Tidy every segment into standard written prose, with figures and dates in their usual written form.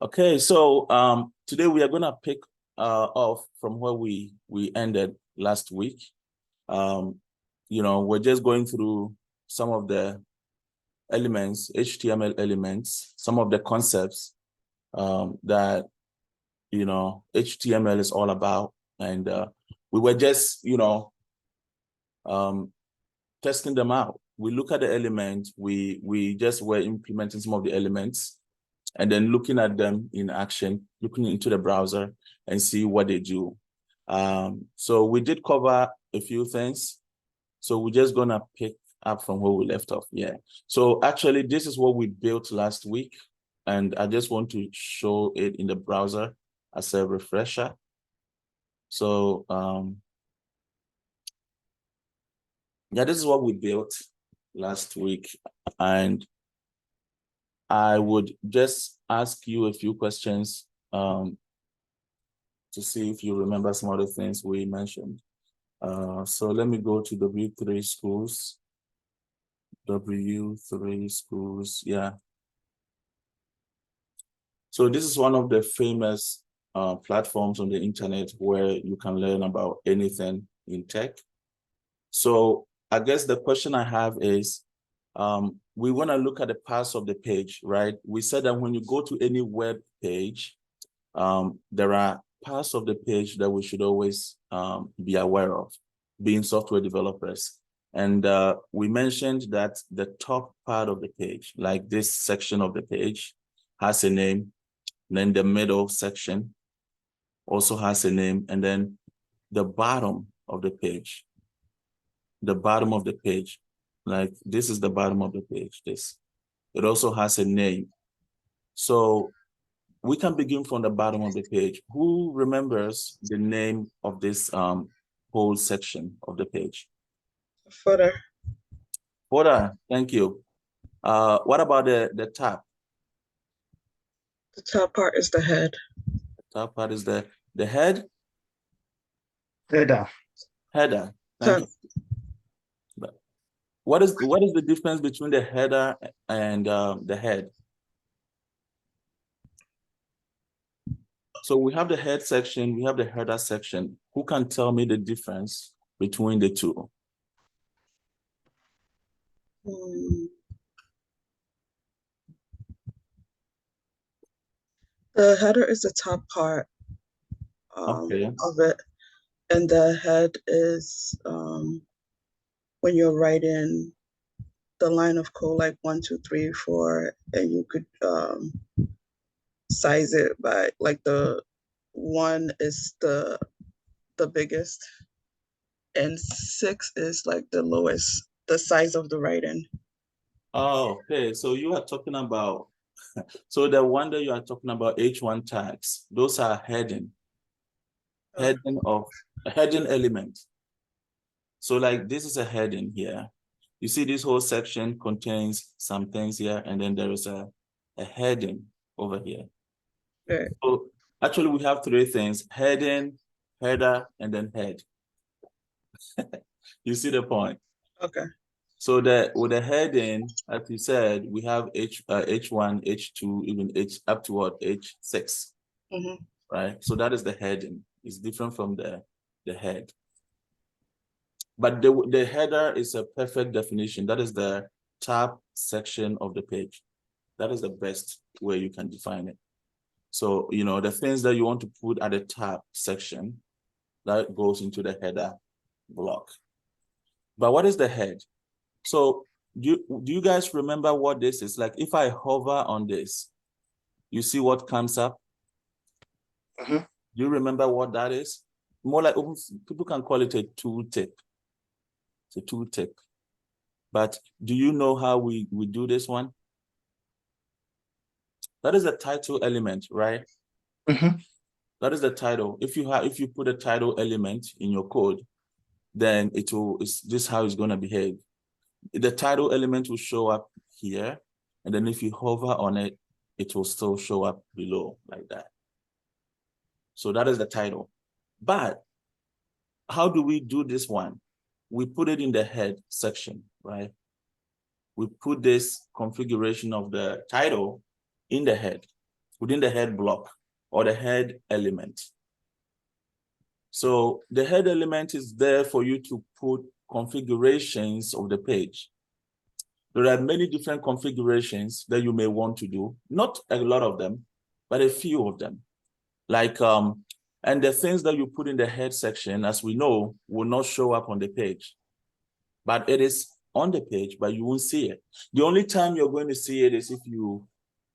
Okay, so today we are gonna pick off from where we ended last week. We're just going through some of the elements, HTML elements, some of the concepts that HTML is all about, and we were just testing them out. We look at the elements, we just were implementing some of the elements, and then looking at them in action, looking into the browser and see what they do. So we did cover a few things. So we're just gonna pick up from where we left off. Yeah. So actually, this is what we built last week, and I just want to show it in the browser as a refresher. So yeah, this is what we built last week, and I would just ask you a few questions to see if you remember some of the things we mentioned. So let me go to W3 schools. W3 schools, yeah. So this is one of the famous platforms on the internet where you can learn about anything in tech. So I guess the question I have is, we want to look at the parts of the page, right? We said that when you go to any web page, there are parts of the page that we should always be aware of, being software developers. And we mentioned that the top part of the page, like this section of the page, has a name. And then the middle section also has a name. And then the bottom of the page, like this is the bottom of the page, it also has a name. So we can begin from the bottom of the page. Who remembers the name of this whole section of the page? Footer. Footer, thank you. What about the top? The top part is the head. The top part is the head? Header. Header, thank you. What is the difference between the header and the head? So we have the head section, we have the header section. Who can tell me the difference between the two? The header is the top part Okay. of it, and the head is when you're writing the line of code, like 1, 2, 3, 4, and you could size it by, like, the 1 is the biggest, and 6 is like the lowest, the size of the writing. Oh, okay. So you are talking about, so the one that you are talking about, H1 tags, those are heading element. So like this is a heading here. You see this whole section contains some things here, and then there is a heading over here. Right. So actually we have 3 things: heading, header, and then head. You see the point? Okay. So with the heading, as you said, we have H1, H2, even H up to what, H6, right? So that is the heading. It's different from the head. But the header is a perfect definition. That is the top section of the page. That is the best way you can define it. So, the things that you want to put at the top section, that goes into the header block. But what is the head? So do you guys remember what this is? Like if I hover on this, you see what comes up? Do you remember what that is? More like, people can call it a tooltip. It's a tooltip. But do you know how we do this one? That is the title element, right? That is the title. If you put a title element in your code, then this is how it's going to behave. The title element will show up here, and then if you hover on it, it will still show up below like that. So that is the title. But how do we do this one? We put it in the head section, right? We put this configuration of the title in the head. within the head block or the head element. So the head element is there for you to put configurations of the page. There are many different configurations that you may want to do, not a lot of them, but a few of them. Like, and the things that you put in the head section, as we know, will not show up on the page. But it is on the page, but you won't see it. The only time you're going to see it is if you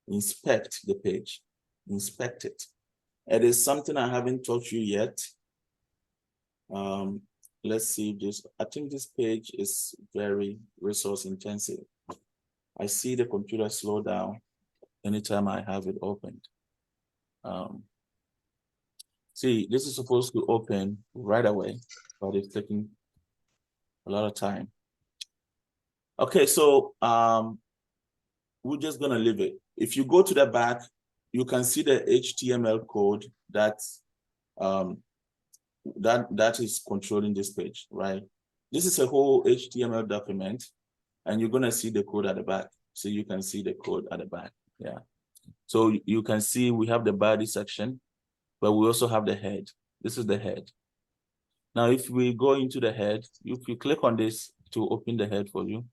inspect the page, inspect it. It is something I haven't taught you yet. Let's see this. I think this page is very resource intensive. I see the computer slow down anytime I have it opened. See, this is supposed to open right away, but it's taking a lot of time. Okay, so we're just gonna leave it. If you go to the back, you can see the HTML code that is controlling this page, right? This is a whole HTML document, and you're gonna see the code at the back. So you can see the code at the back, yeah. So you can see we have the body section, but we also have the head. This is the head. Now, if we go into the head, if you click on this to open the head for you.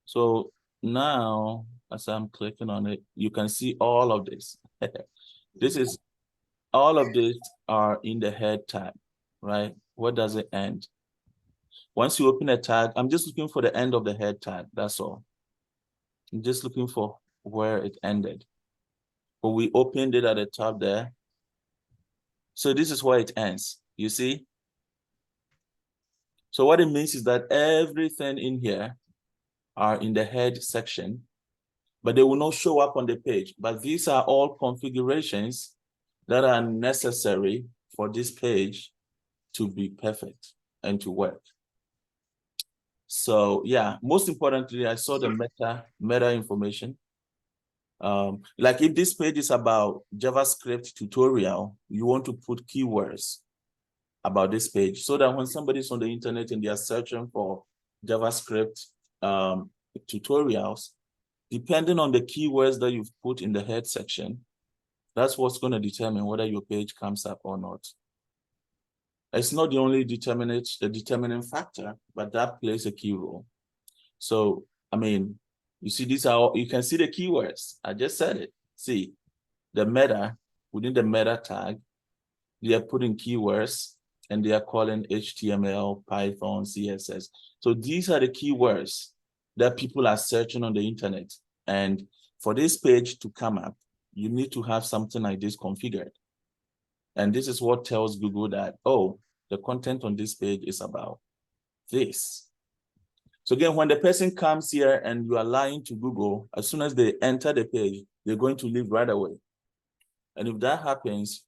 So now, as I'm clicking on it, you can see all of this. All of this are in the head tag, right? Where does it end? Once you open a tag, I'm just looking for the end of the head tag, that's all. I'm just looking for where it ended. But we opened it at the top there. So this is where it ends, you see? So what it means is that everything in here are in the head section, but they will not show up on the page. But these are all configurations that are necessary for this page to be perfect and to work. So yeah, most importantly, I saw the meta information. Like if this page is about JavaScript tutorial, you want to put keywords about this page so that when somebody's on the internet and they are searching for JavaScript tutorials, depending on the keywords that you've put in the head section, that's what's going to determine whether your page comes up or not. It's not the only determining factor, but that plays a key role. So, I mean, you see, these are, you can see the keywords. I just said it. See, the meta, within the meta tag, they are putting keywords and they are calling HTML, Python, CSS. So these are the keywords that people are searching on the internet. And for this page to come up, you need to have something like this configured. And this is what tells Google that, oh, the content on this page is about this. So again, when the person comes here and you are lying to Google, as soon as they enter the page, they're going to leave right away. And if that happens,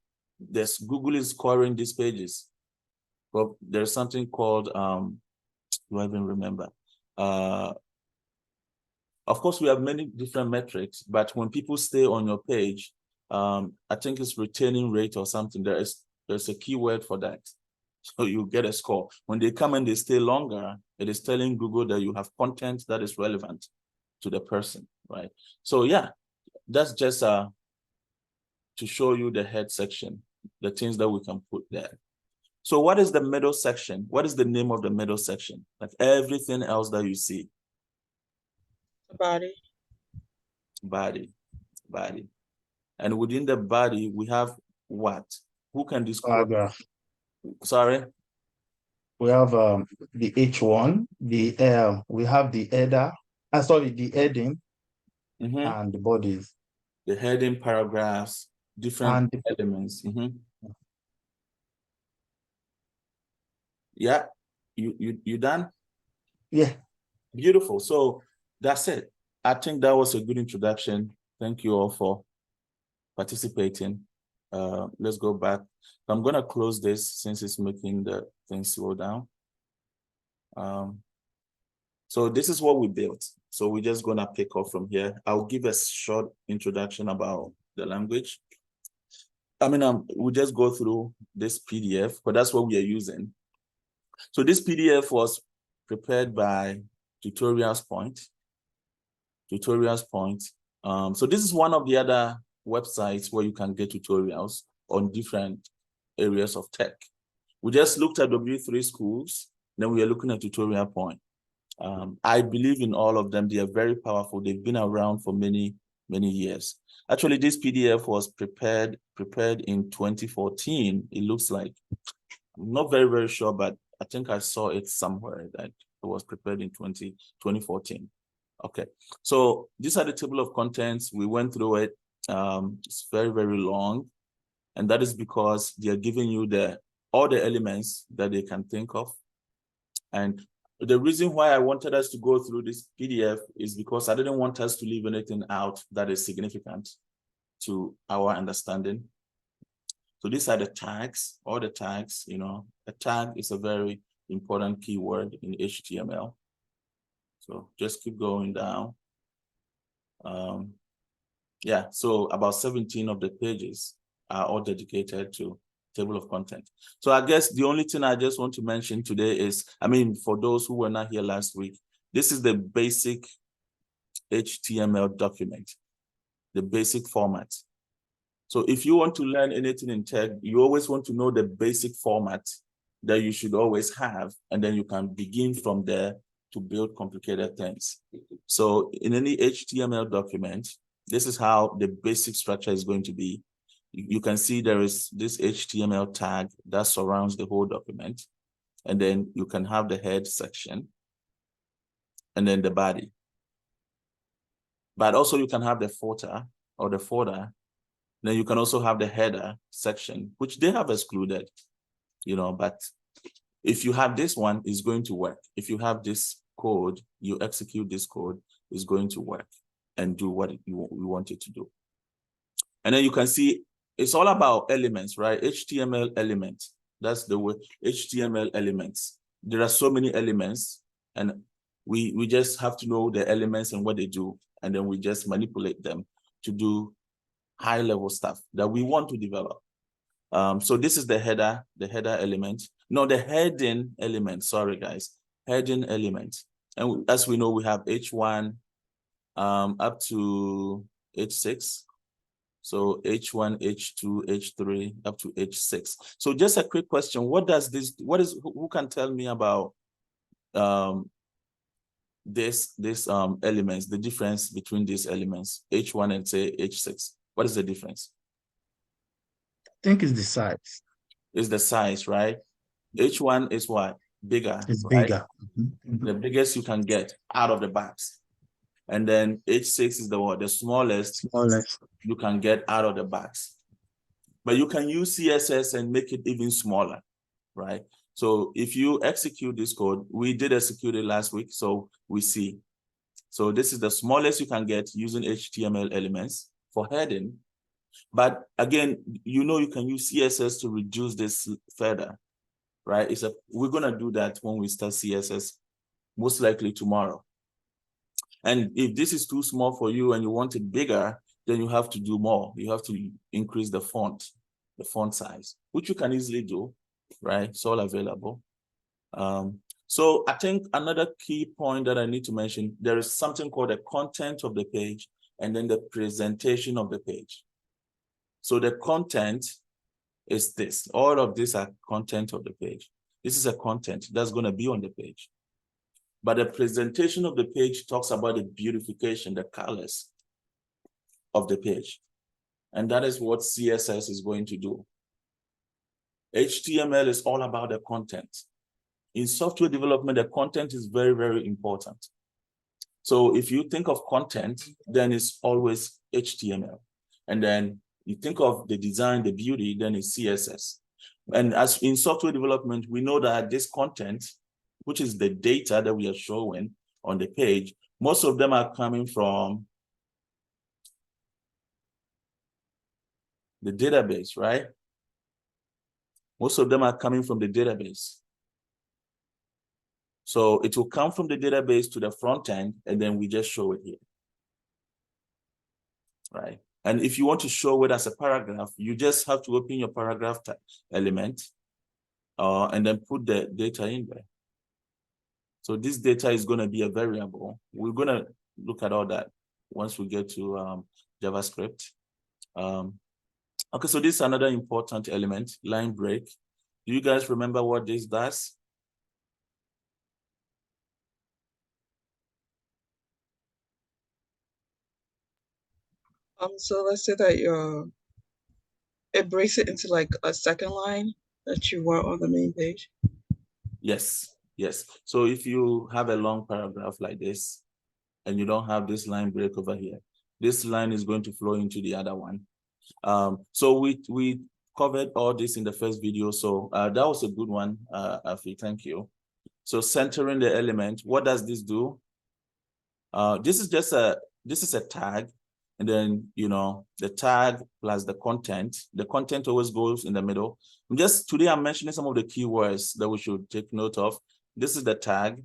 Google is scoring these pages. But there's something called, do I even remember? Of course, we have many different metrics, but when people stay on your page, I think it's retaining rate or something. There's a keyword for that. So you get a score. When they come and they stay longer, it is telling Google that you have content that is relevant to the person, right? So yeah, that's just to show you the head section, the things that we can put there. So what is the middle section? What is the name of the middle section? Like everything else that you see. Body. Body. And within the body, we have what? Who can describe? Paragraph. Sorry? We have the H1, we have the header, the heading, and the bodies. The heading, paragraphs, different elements. Yeah, you done? Yeah. Beautiful. So that's it. I think that was a good introduction. Thank you all for participating. Let's go back. I'm going to close this since it's making the thing slow down. So this is what we built. So we're just going to pick up from here. I'll give a short introduction about the language. I mean, we'll just go through this PDF, but that's what we are using. So this PDF was prepared by Tutorials Point. So this is one of the other websites where you can get tutorials on different areas of tech. We just looked at W3 schools, then we are looking at tutorial point. I believe in all of them. They are very powerful. They've been around for many, many years. Actually, this PDF was prepared in 2014. It looks like, I'm not very, very sure, but I think I saw it somewhere that it was prepared in 2014. Okay, so these are the table of contents. We went through it. It's very, very long. And that is because they are giving you all the elements that they can think of. And the reason why I wanted us to go through this PDF is because I didn't want us to leave anything out that is significant to our understanding. So these are the tags, all the tags, you know. A tag is a very important keyword in HTML. So just keep going down. Yeah, so about 17 of the pages are all dedicated to table of content. So I guess the only thing I just want to mention today is, I mean, for those who were not here last week, this is the basic HTML document, the basic format. So if you want to learn anything in tech, you always want to know the basic format that you should always have, and then you can begin from there to build complicated things. So in any HTML document, this is how the basic structure is going to be. You can see there is this HTML tag that surrounds the whole document. And then you can have the head section and then the body. But also you can have the footer or the footer. Then you can also have the header section, which they have excluded, you know, but if you have this one, it's going to work. If you have this code, you execute this code, it's going to work and do what you want it to do. And then you can see it's all about elements, right? HTML elements. That's the word, HTML elements. There are so many elements, and we just have to know the elements and what they do, and then we just manipulate them to do high-level stuff that we want to develop. So this is the header element. No, the heading element, sorry guys, heading element. And as we know, we have H1 up to H6. So H1, H2, H3, up to H6. So just a quick question, who can tell me about this elements, the difference between these elements, H1 and say H6? What is the difference? I think it's the size. It's the size, right? H1 is what? Bigger. It's right? bigger. The biggest you can get out of the box. And then H6 is the what? The smallest you can get out of the box. But you can use CSS and make it even smaller, right? So if you execute this code, we did execute it last week, so we see. So this is the smallest you can get using HTML elements for heading. But again, you know, you can use CSS to reduce this further, right? We're gonna do that when we start CSS, most likely tomorrow. And if this is too small for you and you want it bigger, then you have to do more. You have to increase the font size, which you can easily do, right? It's all available. So I think another key point that I need to mention, there is something called the content of the page and then the presentation of the page. So the content is this. All of these are content of the page. This is a content that's going to be on the page. But the presentation of the page talks about the beautification, the colors of the page. And that is what CSS is going to do. HTML is all about the content. In software development, the content is very, very important. So if you think of content, then it's always HTML. And then you think of the design, the beauty, then it's CSS. And as in software development, we know that this content, which is the data that we are showing on the page, most of them are coming from the database, right? Most of them are coming from the database. So it will come from the database to the front end, and then we just show it here, right? And if you want to show it as a paragraph, you just have to open your paragraph element and then put the data in there. So this data is going to be a variable. We're going to look at all that once we get to JavaScript. Okay, so this is another important element, line break. Do you guys remember what this does? So let's say that it breaks it into like a second line that you want on the main page. Yes, yes. So if you have a long paragraph like this, and you don't have this line break over here, this line is going to flow into the other one. So we covered all this in the first video. So that was a good one, Afi, thank you. So centering the element, what does this do? This is a tag, and then the tag plus the content. The content always goes in the middle. Today I'm mentioning some of the keywords that we should take note of. This is the tag,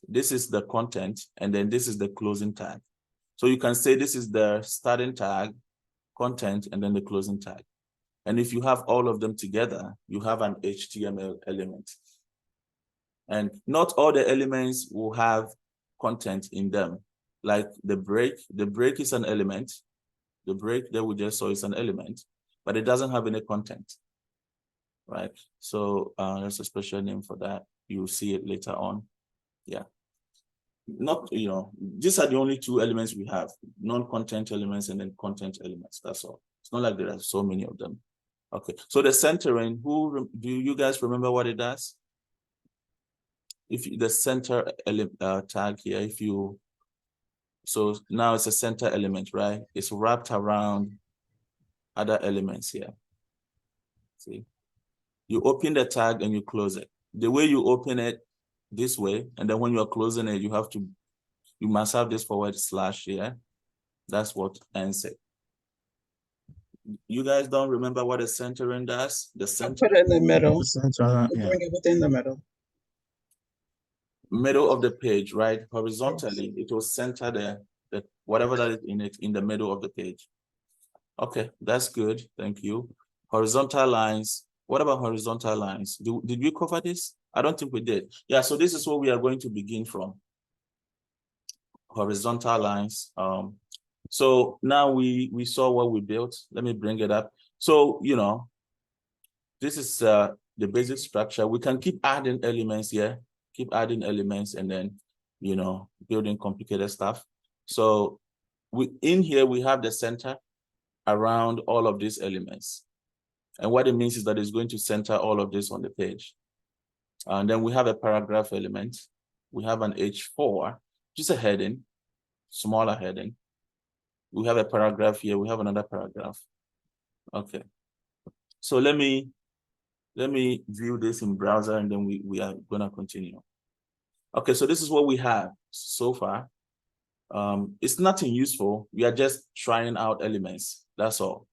this is the content, and then this is the closing tag. So you can say this is the starting tag, content, and then the closing tag. And if you have all of them together, you have an HTML element. And not all the elements will have content in them. Like the break is an element. The break that we just saw is an element, but it doesn't have any content, right? So there's a special name for that. You'll see it later on. Yeah. Not, these are the only two elements we have, non-content elements and then content elements. That's all. It's not like there are so many of them. Okay, so the centering, do you guys remember what it does? If the center tag here, so now it's a center element, right? It's wrapped around other elements here. See, you open the tag and you close it. The way you open it this way, and then when you are closing it, you must have this forward slash here. That's what ends it. You guys don't remember what the centering does? The center. I put it in the middle. The center, yeah. Bring it within the middle. Middle of the page, right? Horizontally, it will center the whatever that is in it in the middle of the page. Okay, that's good. Thank you. Horizontal lines. What about horizontal lines? Did we cover this? I don't think we did. Yeah, so this is what we are going to begin from. Horizontal lines. So now we saw what we built. Let me bring it up. So, this is the basic structure. We can keep adding elements here, and then, building complicated stuff. So in here, we have the center around all of these elements. And what it means is that it's going to center all of this on the page. And then we have a paragraph element. We have an H4, just a heading, smaller heading. We have a paragraph here. We have another paragraph. Okay. So let me view this in browser, and then we are gonna continue. Okay, so this is what we have so far. It's nothing useful. We are just trying out elements. That's all.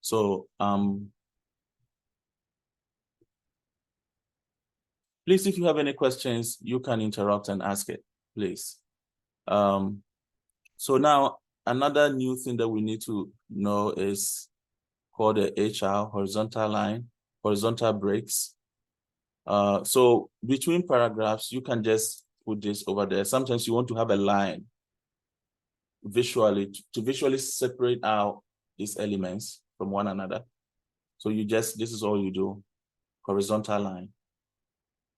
So please, if you have any questions, you can interrupt and ask it, please. So now another new thing that we need to know is called the HR, horizontal line, horizontal breaks. So between paragraphs, you can just put this over there. Sometimes you want to have a line visually to visually separate out these elements from one another. So this is all you do, horizontal line.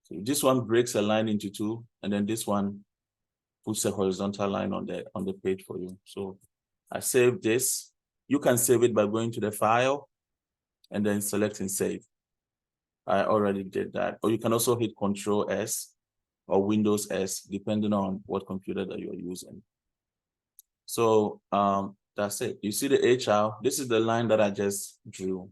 So this one breaks a line into two, and then this one puts a horizontal line on the page for you. So I save this. You can save it by going to the file and then selecting save. I already did that. Or you can also hit Control S or Windows S, depending on what computer that you're using. So that's it. You see the HR, this is the line that I just drew.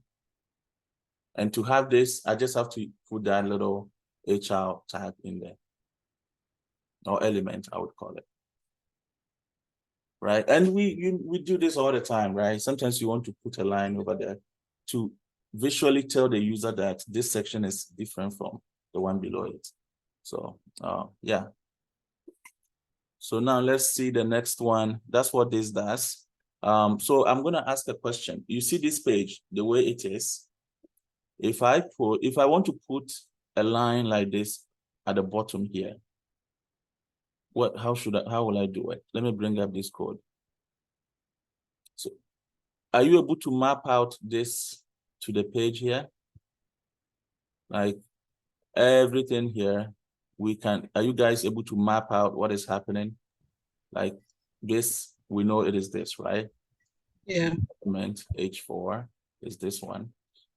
And to have this, I just have to put that little HR tag in there, or element, I would call it. Right, and we do this all the time, right? Sometimes you want to put a line over there to visually tell the user that this section is different from the one below it. So yeah. So now let's see the next one. That's what this does. So I'm gonna ask a question. You see this page, the way it is. If I want to put a line like this at the bottom here, how will I do it? Let me bring up this code. So are you able to map out this to the page here? Like everything here, are you guys able to map out what is happening? Like this, we know it is this, right? Yeah. Element H4 is this one.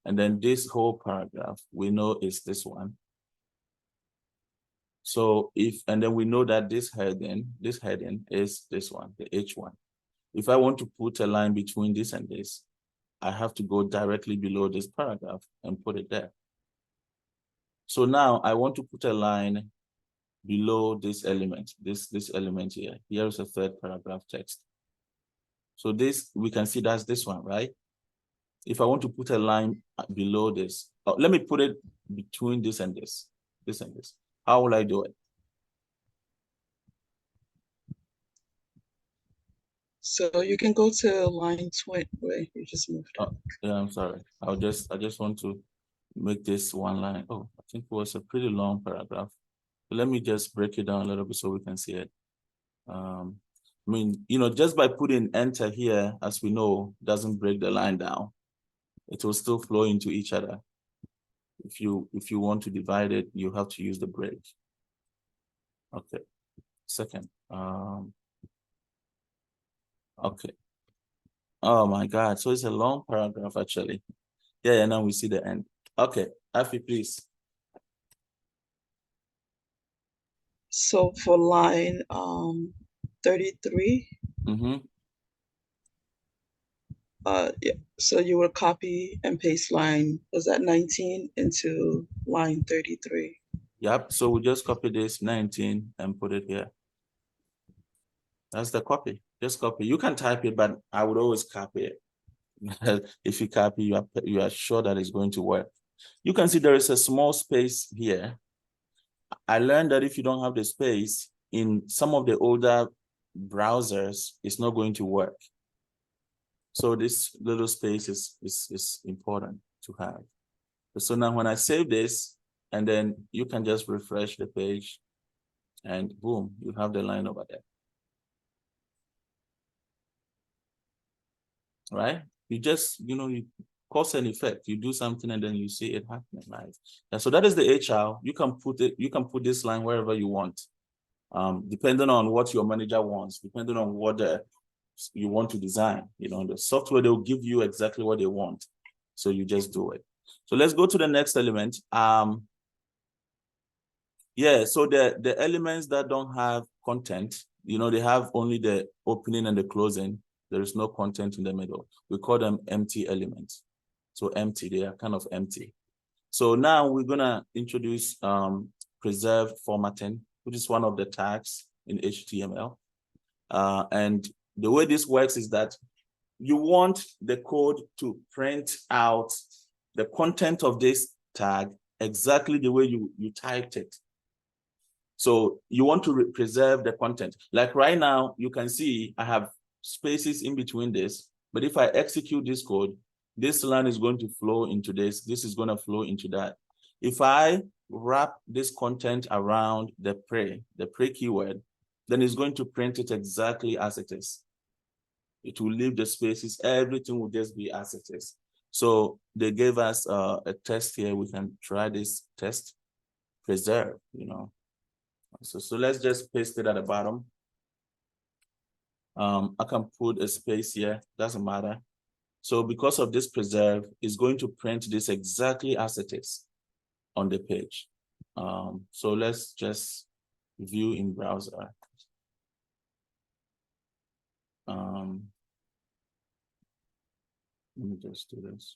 And then this whole paragraph, we know is this one. So and then we know that this heading is this one, the H1. If I want to put a line between this and this, I have to go directly below this paragraph and put it there. So now I want to put a line below this element, this element here. Here is a third paragraph text. So this, we can see that's this one, right? If I want to put a line below this, let me put it between this and this and this. How will I do it? So you can go to line 20. Wait, you just moved it. Yeah, I'm sorry. I just want to make this one line. Oh, I think it was a pretty long paragraph. But let me just break it down a little bit so we can see it. I mean, just by putting enter here, as we know, doesn't break the line down. It will still flow into each other. If you want to divide it, you have to use the break. Okay. Second. Okay. Oh my God. So it's a long paragraph actually. Yeah, now we see the end. Okay, Afi, please. So for line 33, yeah, so you would copy and paste line, was that 19 into line 33? Yep, so we just copy this 19 and put it here. That's the copy. Just copy. You can type it, but I would always copy it. If you copy, you are sure that it's going to work. You can see there is a small space here. I learned that if you don't have the space, in some of the older browsers, it's not going to work. So this little space is important to have. So now when I save this, and then you can just refresh the page, and boom, you have the line over there. Right? You just, you cause an effect. You do something and then you see it happening, right? And so that is the HR. You can put this line wherever you want, depending on what your manager wants, depending on what you want to design. The software, they'll give you exactly what they want. So you just do it. So let's go to the next element. Yeah, so the elements that don't have content, they have only the opening and the closing. There is no content in the middle. We call them empty elements. So empty, they are kind of empty. So now we're gonna introduce preserved formatting, which is one of the tags in HTML. And the way this works is that you want the code to print out the content of this tag exactly the way you typed it. So you want to preserve the content. Like right now, you can see I have spaces in between this, but if I execute this code, this line is going to flow into this is going to flow into that. If I wrap this content around the pre keyword, then it's going to print it exactly as it is. It will leave the spaces, everything will just be as it is. So they gave us a test here. We can try this test, preserve, So let's just paste it at the bottom. I can put a space here, doesn't matter. So because of this preserve, it's going to print this exactly as it is on the page. So let's just view in browser. Let me just do this.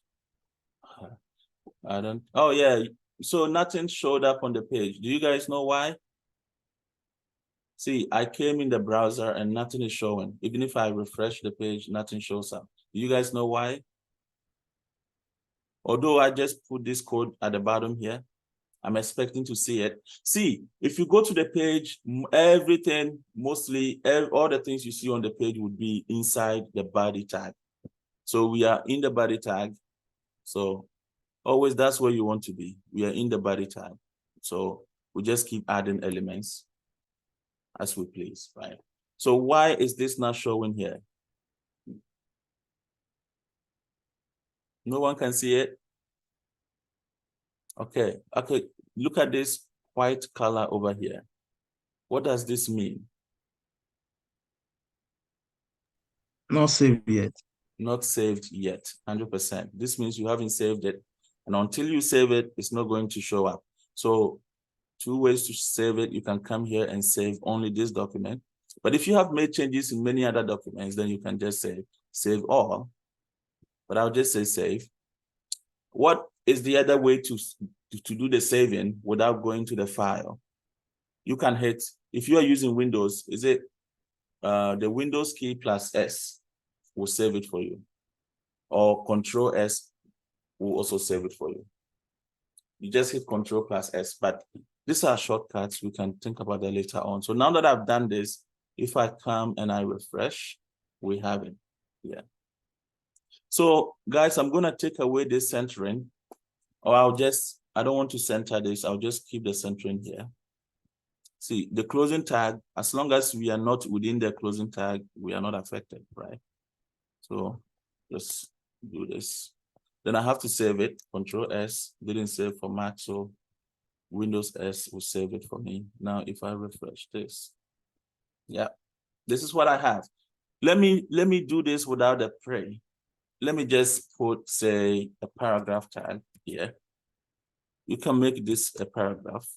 Oh yeah, so nothing showed up on the page. Do you guys know why? See, I came in the browser and nothing is showing. Even if I refresh the page, nothing shows up. Do you guys know why? Although I just put this code at the bottom here, I'm expecting to see it. See, if you go to the page, everything, mostly all the things you see on the page would be inside the body tag. So we are in the body tag. So always that's where you want to be. We are in the body tag. So we just keep adding elements as we please, right? So why is this not showing here? No one can see it? Okay, look at this white color over here. What does this mean? Not saved yet. Not saved yet, 100%. This means you haven't saved it. And until you save it, it's not going to show up. So 2 ways to save it. You can come here and save only this document. But if you have made changes in many other documents, then you can just say save all. But I'll just say save. What is the other way to do the saving without going to the file? You can hit, if you are using Windows, is it the Windows key plus S will save it for you, or Control S will also save it for you. You just hit Control plus S, but these are shortcuts. We can think about that later on. So now that I've done this, if I come and I refresh, we have it. Yeah. So guys, I'm gonna take away this centering, or I don't want to center this. I'll just keep the centering here. See, the closing tag, as long as we are not within the closing tag, we are not affected, right? So just do this. Then I have to save it. Control S, didn't save for Mac, so Windows S will save it for me. Now, if I refresh this, yeah, this is what I have. Let me do this without the pre. Let me just put, say, a paragraph tag here. You can make this a paragraph.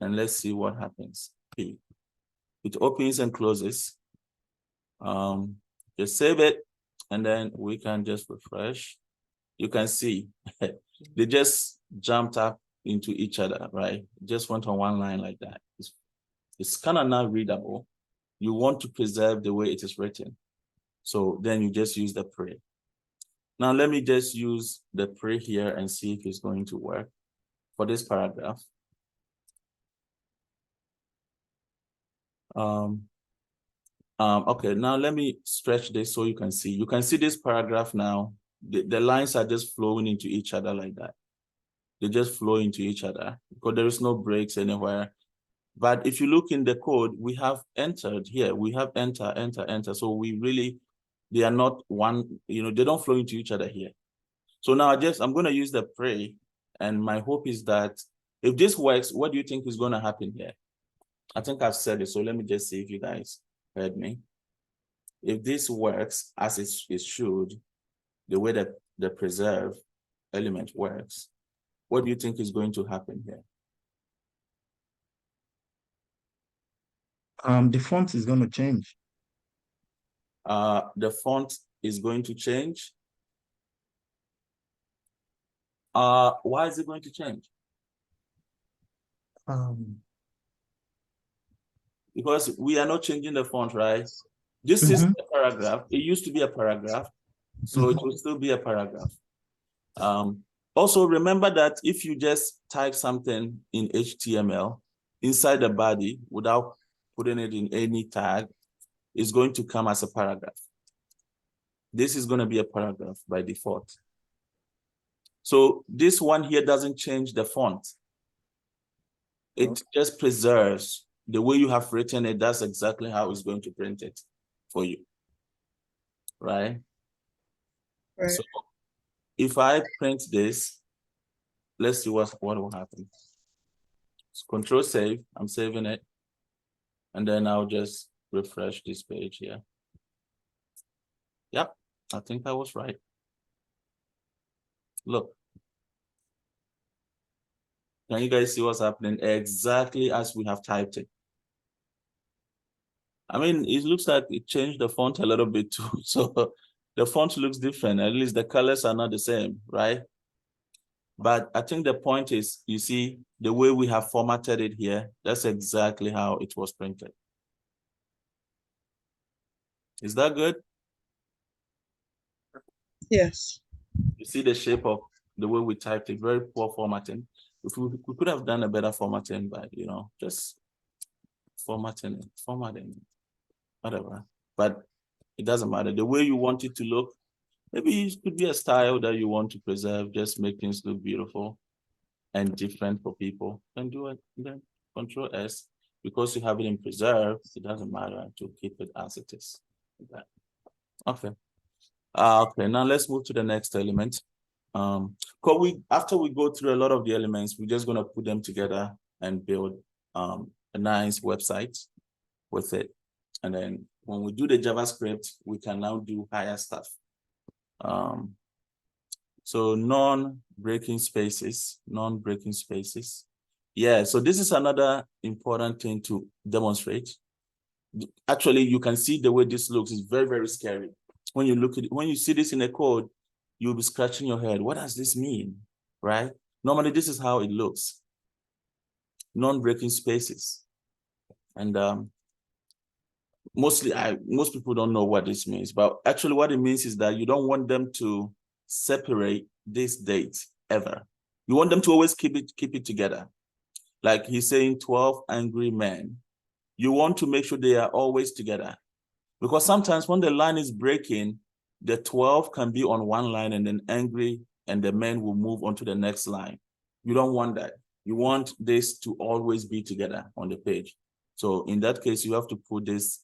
And let's see what happens. P. It opens and closes. Just save it, and then we can just refresh. You can see they just jumped up into each other, right? Just went on one line like that. It's kind of not readable. You want to preserve the way it is written. So then you just use the pre. Now let me just use the pre here and see if it's going to work for this paragraph. Okay, now let me stretch this so you can see. You can see this paragraph now. The lines are just flowing into each other like that. They just flow into each other because there is no breaks anywhere. But if you look in the code, we have entered here. We have enter, enter, enter. So they are not one, they don't flow into each other here. So now I'm going to use the pre, and my hope is that if this works, what do you think is going to happen here? I think I've said it, so let me just see if you guys heard me. If this works as it should, the way that the preserve element works, what do you think is going to happen here? The font is going to change. The font is going to change. Why is it going to change? Because we are not changing the font, right? This is a paragraph. It used to be a paragraph, so it will still be a paragraph. Also, remember that if you just type something in HTML inside the body without putting it in any tag, it's going to come as a paragraph. This is going to be a paragraph by default. So this one here doesn't change the font. It just preserves the way you have written it. That's exactly how it's going to print it for you, right? Right. So if I print this, let's see what will happen. So Control save, I'm saving it. And then I'll just refresh this page here. Yep, I think I was right. Look. Can you guys see what's happening? Exactly as we have typed it. I mean, it looks like it changed the font a little bit too. So the font looks different. At least the colors are not the same, right? But I think the point is, you see, the way we have formatted it here, that's exactly how it was printed. Is that good? Yes. You see the shape of the way we typed it, very poor formatting. If we could have done a better formatting, but just formatting, whatever. But it doesn't matter. The way you want it to look, maybe it could be a style that you want to preserve, just make things look beautiful and different for people. Then do it, then Control S. Because you have it in preserve, it doesn't matter to keep it as it is. Okay. Okay, now let's move to the next element. After we go through a lot of the elements, we're just gonna put them together and build a nice website with it. And then when we do the JavaScript, we can now do higher stuff. So non-breaking spaces. Yeah, so this is another important thing to demonstrate. Actually, you can see the way this looks is very, very scary. When you look at it, when you see this in a code, you'll be scratching your head. What does this mean, right? Normally, this is how it looks. Non-breaking spaces. And most people don't know what this means, but actually what it means is that you don't want them to separate this date ever. You want them to always keep it together. Like he's saying 12 angry men. You want to make sure they are always together. Because sometimes when the line is breaking, the 12 can be on one line and then angry and the men will move on to the next line. You don't want that. You want this to always be together on the page. So in that case, you have to put this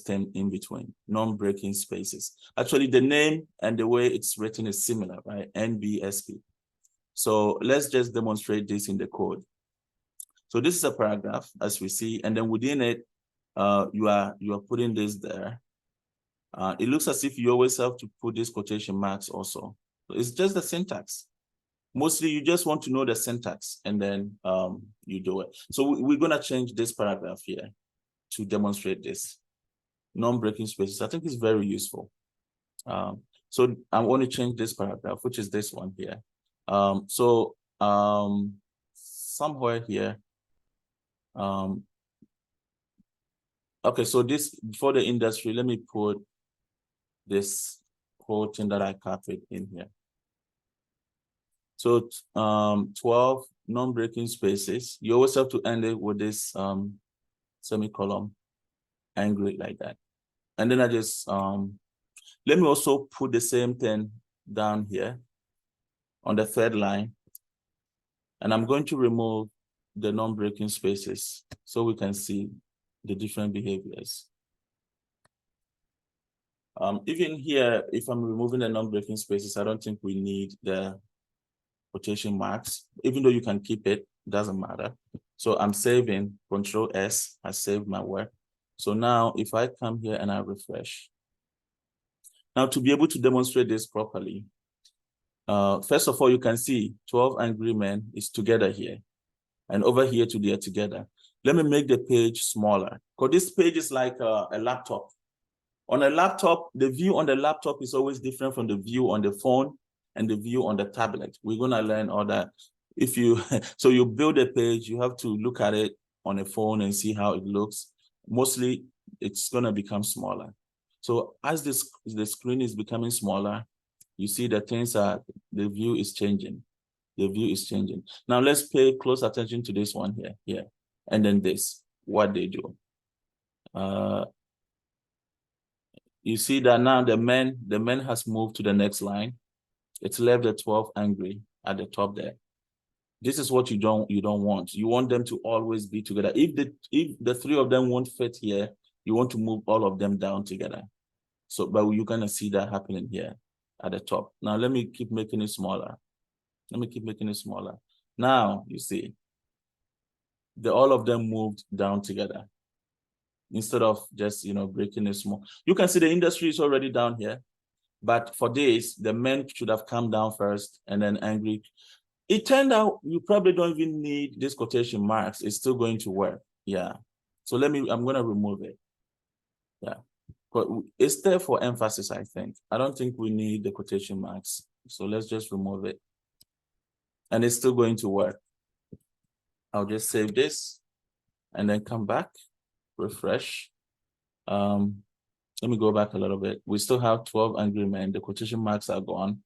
term in between, non-breaking spaces. Actually, the name and the way it's written is similar, right? NBSP. So let's just demonstrate this in the code. So this is a paragraph, as we see, and then within it, you are putting this there. It looks as if you always have to put these quotation marks also. So it's just the syntax. Mostly you just want to know the syntax and then you do it. So we're gonna change this paragraph here to demonstrate this. Non-breaking spaces, I think it's very useful. So I want to change this paragraph, which is this one here. Somewhere here, okay, so this, for the industry, let me put this whole thing that I copied in here. So 12 non-breaking spaces. You always have to end it with this semicolon, angry like that. And then I just, let me also put the same thing down here on the third line. And I'm going to remove the non-breaking spaces so we can see the different behaviors. Even here, if I'm removing the non-breaking spaces, I don't think we need the quotation marks. Even though you can keep it, doesn't matter. So I'm saving, Control S, I saved my work. So now if I come here and I refresh, now to be able to demonstrate this properly, first of all, you can see 12 angry men is together here. And over here they are together. Let me make the page smaller, because this page is like a laptop. On a laptop, the view on the laptop is always different from the view on the phone and the view on the tablet. We're gonna learn all that. If you, so you build a page, you have to look at it on a phone and see how it looks. Mostly, it's gonna become smaller. So as the screen is becoming smaller, you see that the view is changing. The view is changing. Now let's pay close attention to this one here, and then this, what they do. You see that now the men has moved to the next line. It's left the 12 angry at the top there. This is what you don't want. You want them to always be together. If the three of them won't fit here, you want to move all of them down together. So, but you're gonna see that happening here at the top. Now let me keep making it smaller. Now you see, all of them moved down together instead of just breaking it small. You can see the industry is already down here, but for this, the men should have come down first and then angry. It turned out you probably don't even need these quotation marks. It's still going to work. Yeah. So I'm gonna remove it. Yeah. But it's there for emphasis, I think. I don't think we need the quotation marks. So let's just remove it. And it's still going to work. I'll just save this and then come back, refresh. Let me go back a little bit. We still have 12 angry men. The quotation marks are gone.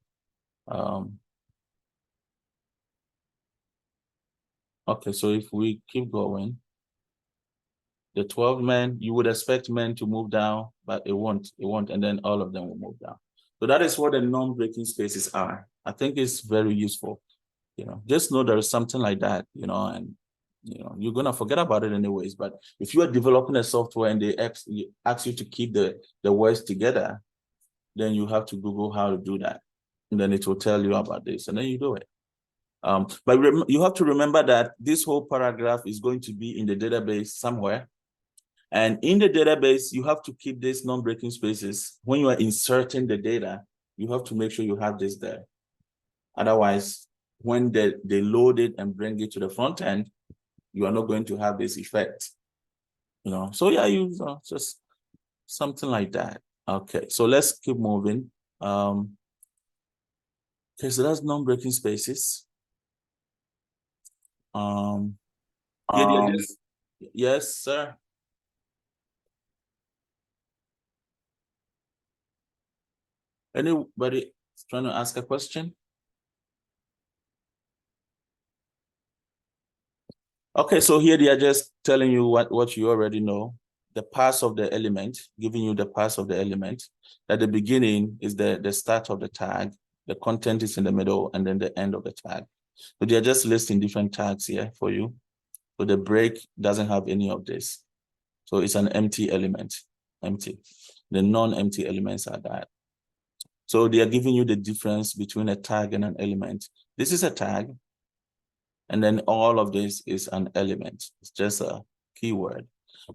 Okay, so if we keep going, the 12 men, you would expect men to move down, but it won't, and then all of them will move down. So that is what the non-breaking spaces are. I think it's very useful. Just know there is something like that, and you're gonna forget about it anyways. But if you are developing a software and they ask you to keep the words together, then you have to Google how to do that. And then it will tell you about this, and then you do it. But you have to remember that this whole paragraph is going to be in the database somewhere. And in the database, you have to keep these non-breaking spaces. When you are inserting the data, you have to make sure you have this there. Otherwise, when they load it and bring it to the front end, you are not going to have this effect. So yeah, just something like that. Okay, so let's keep moving. Okay, so that's non-breaking spaces. Yes, sir. Anybody trying to ask a question? Okay, so here they are just telling you what you already know. The pass of the element, giving you the pass of the element. At the beginning is the start of the tag, the content is in the middle, and then the end of the tag. So they are just listing different tags here for you. So the break doesn't have any of this. So it's an empty element, empty. The non-empty elements are that. So they are giving you the difference between a tag and an element. This is a tag, and then all of this is an element. It's just a keyword.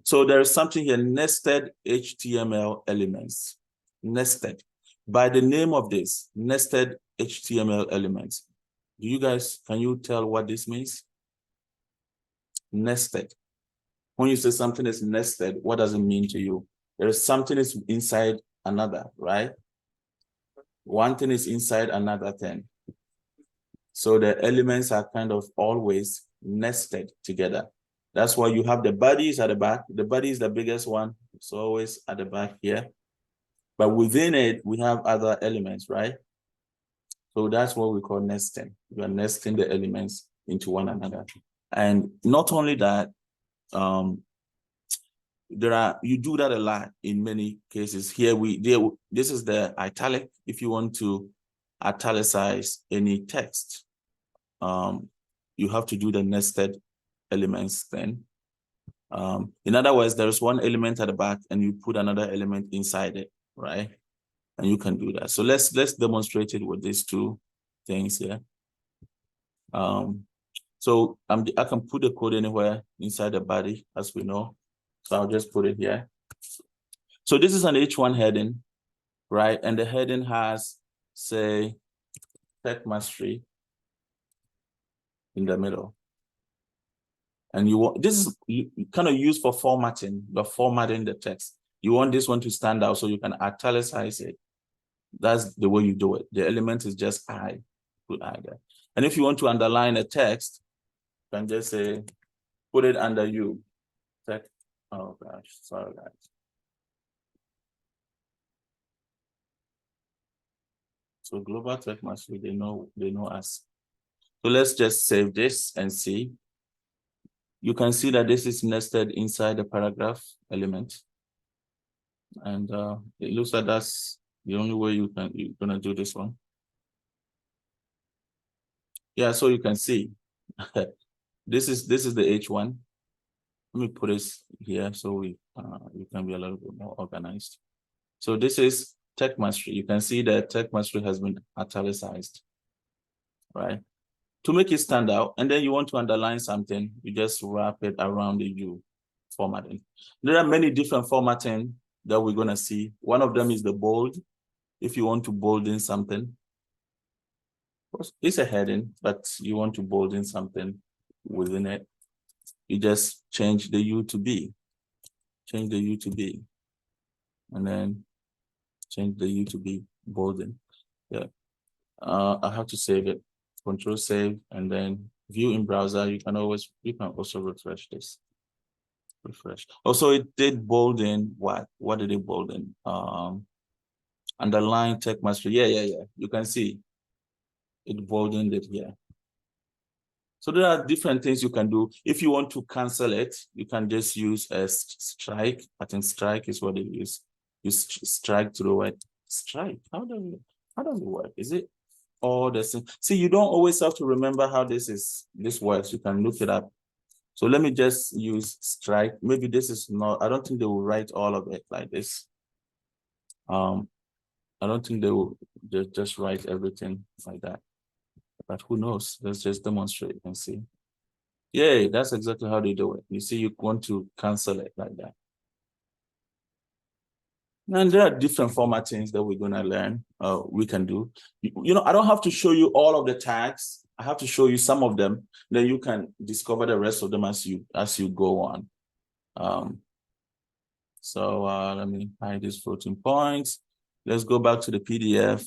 So there is something here, nested HTML elements. Nested. By the name of this, nested HTML elements. Can you tell what this means? Nested. When you say something is nested, what does it mean to you? There is something is inside another, right? One thing is inside another thing. So the elements are kind of always nested together. That's why you have the bodies at the back. The body is the biggest one. It's always at the back here. But within it, we have other elements, right? So that's what we call nesting. We are nesting the elements into one another. And not only that, you do that a lot in many cases. Here this is the italic. If you want to italicize any text, you have to do the nested elements then. In other words, there is one element at the back and you put another element inside it, right? And you can do that. So let's demonstrate it with these two things here. So I can put the code anywhere inside the body, as we know. So I'll just put it here. So this is an H1 heading, right? And the heading has, say, tech mastery in the middle. And this is kind of used for formatting, formatting the text. You want this one to stand out so you can italicize it. That's the way you do it. The element is just I, put I there. And if you want to underline a text, you can just say, put it under U. Text. Oh gosh, sorry guys. So global tech mastery, they know us. So let's just save this and see. You can see that this is nested inside the paragraph element. And it looks like that's the only way you're gonna do this one. Yeah, so you can see this is the H1. Let me put this here so we can be a little bit more organized. So this is tech mastery. You can see that tech mastery has been italicized, right? To make it stand out, and then you want to underline something, you just wrap it around the U formatting. There are many different formatting that we're gonna see. One of them is the bold. If you want to bold in something, it's a heading, but you want to bold in something within it, you just change the U to B. Change the U to B. And then change the U to B, bolden. Yeah. I have to save it. Control save, and then view in browser. You can also refresh this. Refresh. Also, it did bolden. What did it bolden? Underline tech mastery. Yeah. You can see it boldened it here. So there are different things you can do. If you want to cancel it, you can just use a strike. I think strike is what they use. You strike through it. Strike. How does it work? Is it all the same? See, you don't always have to remember how this works. You can look it up. So let me just use strike. Maybe this is not, I don't think they will write all of it like this. I don't think they will just write everything like that. But who knows? Let's just demonstrate and see. Yay, that's exactly how they do it. You see, you want to cancel it like that. And there are different formattings that we're going to learn, we can do. You know, I don't have to show you all of the tags. I have to show you some of them. Then you can discover the rest of them as you go on. So let me hide these floating points. Let's go back to the PDF.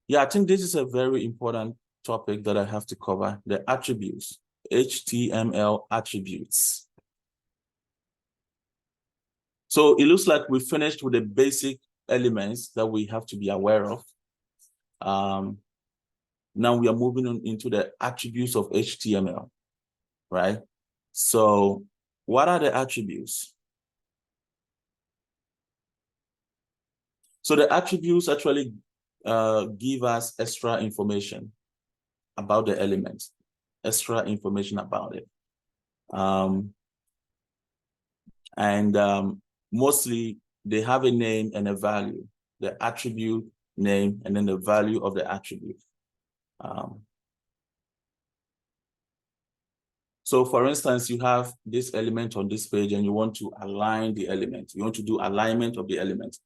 Yeah, I think this is a very important topic that I have to cover, the attributes, HTML attributes. So it looks like we finished with the basic elements that we have to be aware of. Now we are moving on into the attributes of HTML, right? So what are the attributes? So the attributes actually give us extra information about the element, extra information about it. Mostly they have a name and a value, the attribute name, and then the value of the attribute. So for instance, you have this element on this page and you want to align the element. You want to do alignment of the element.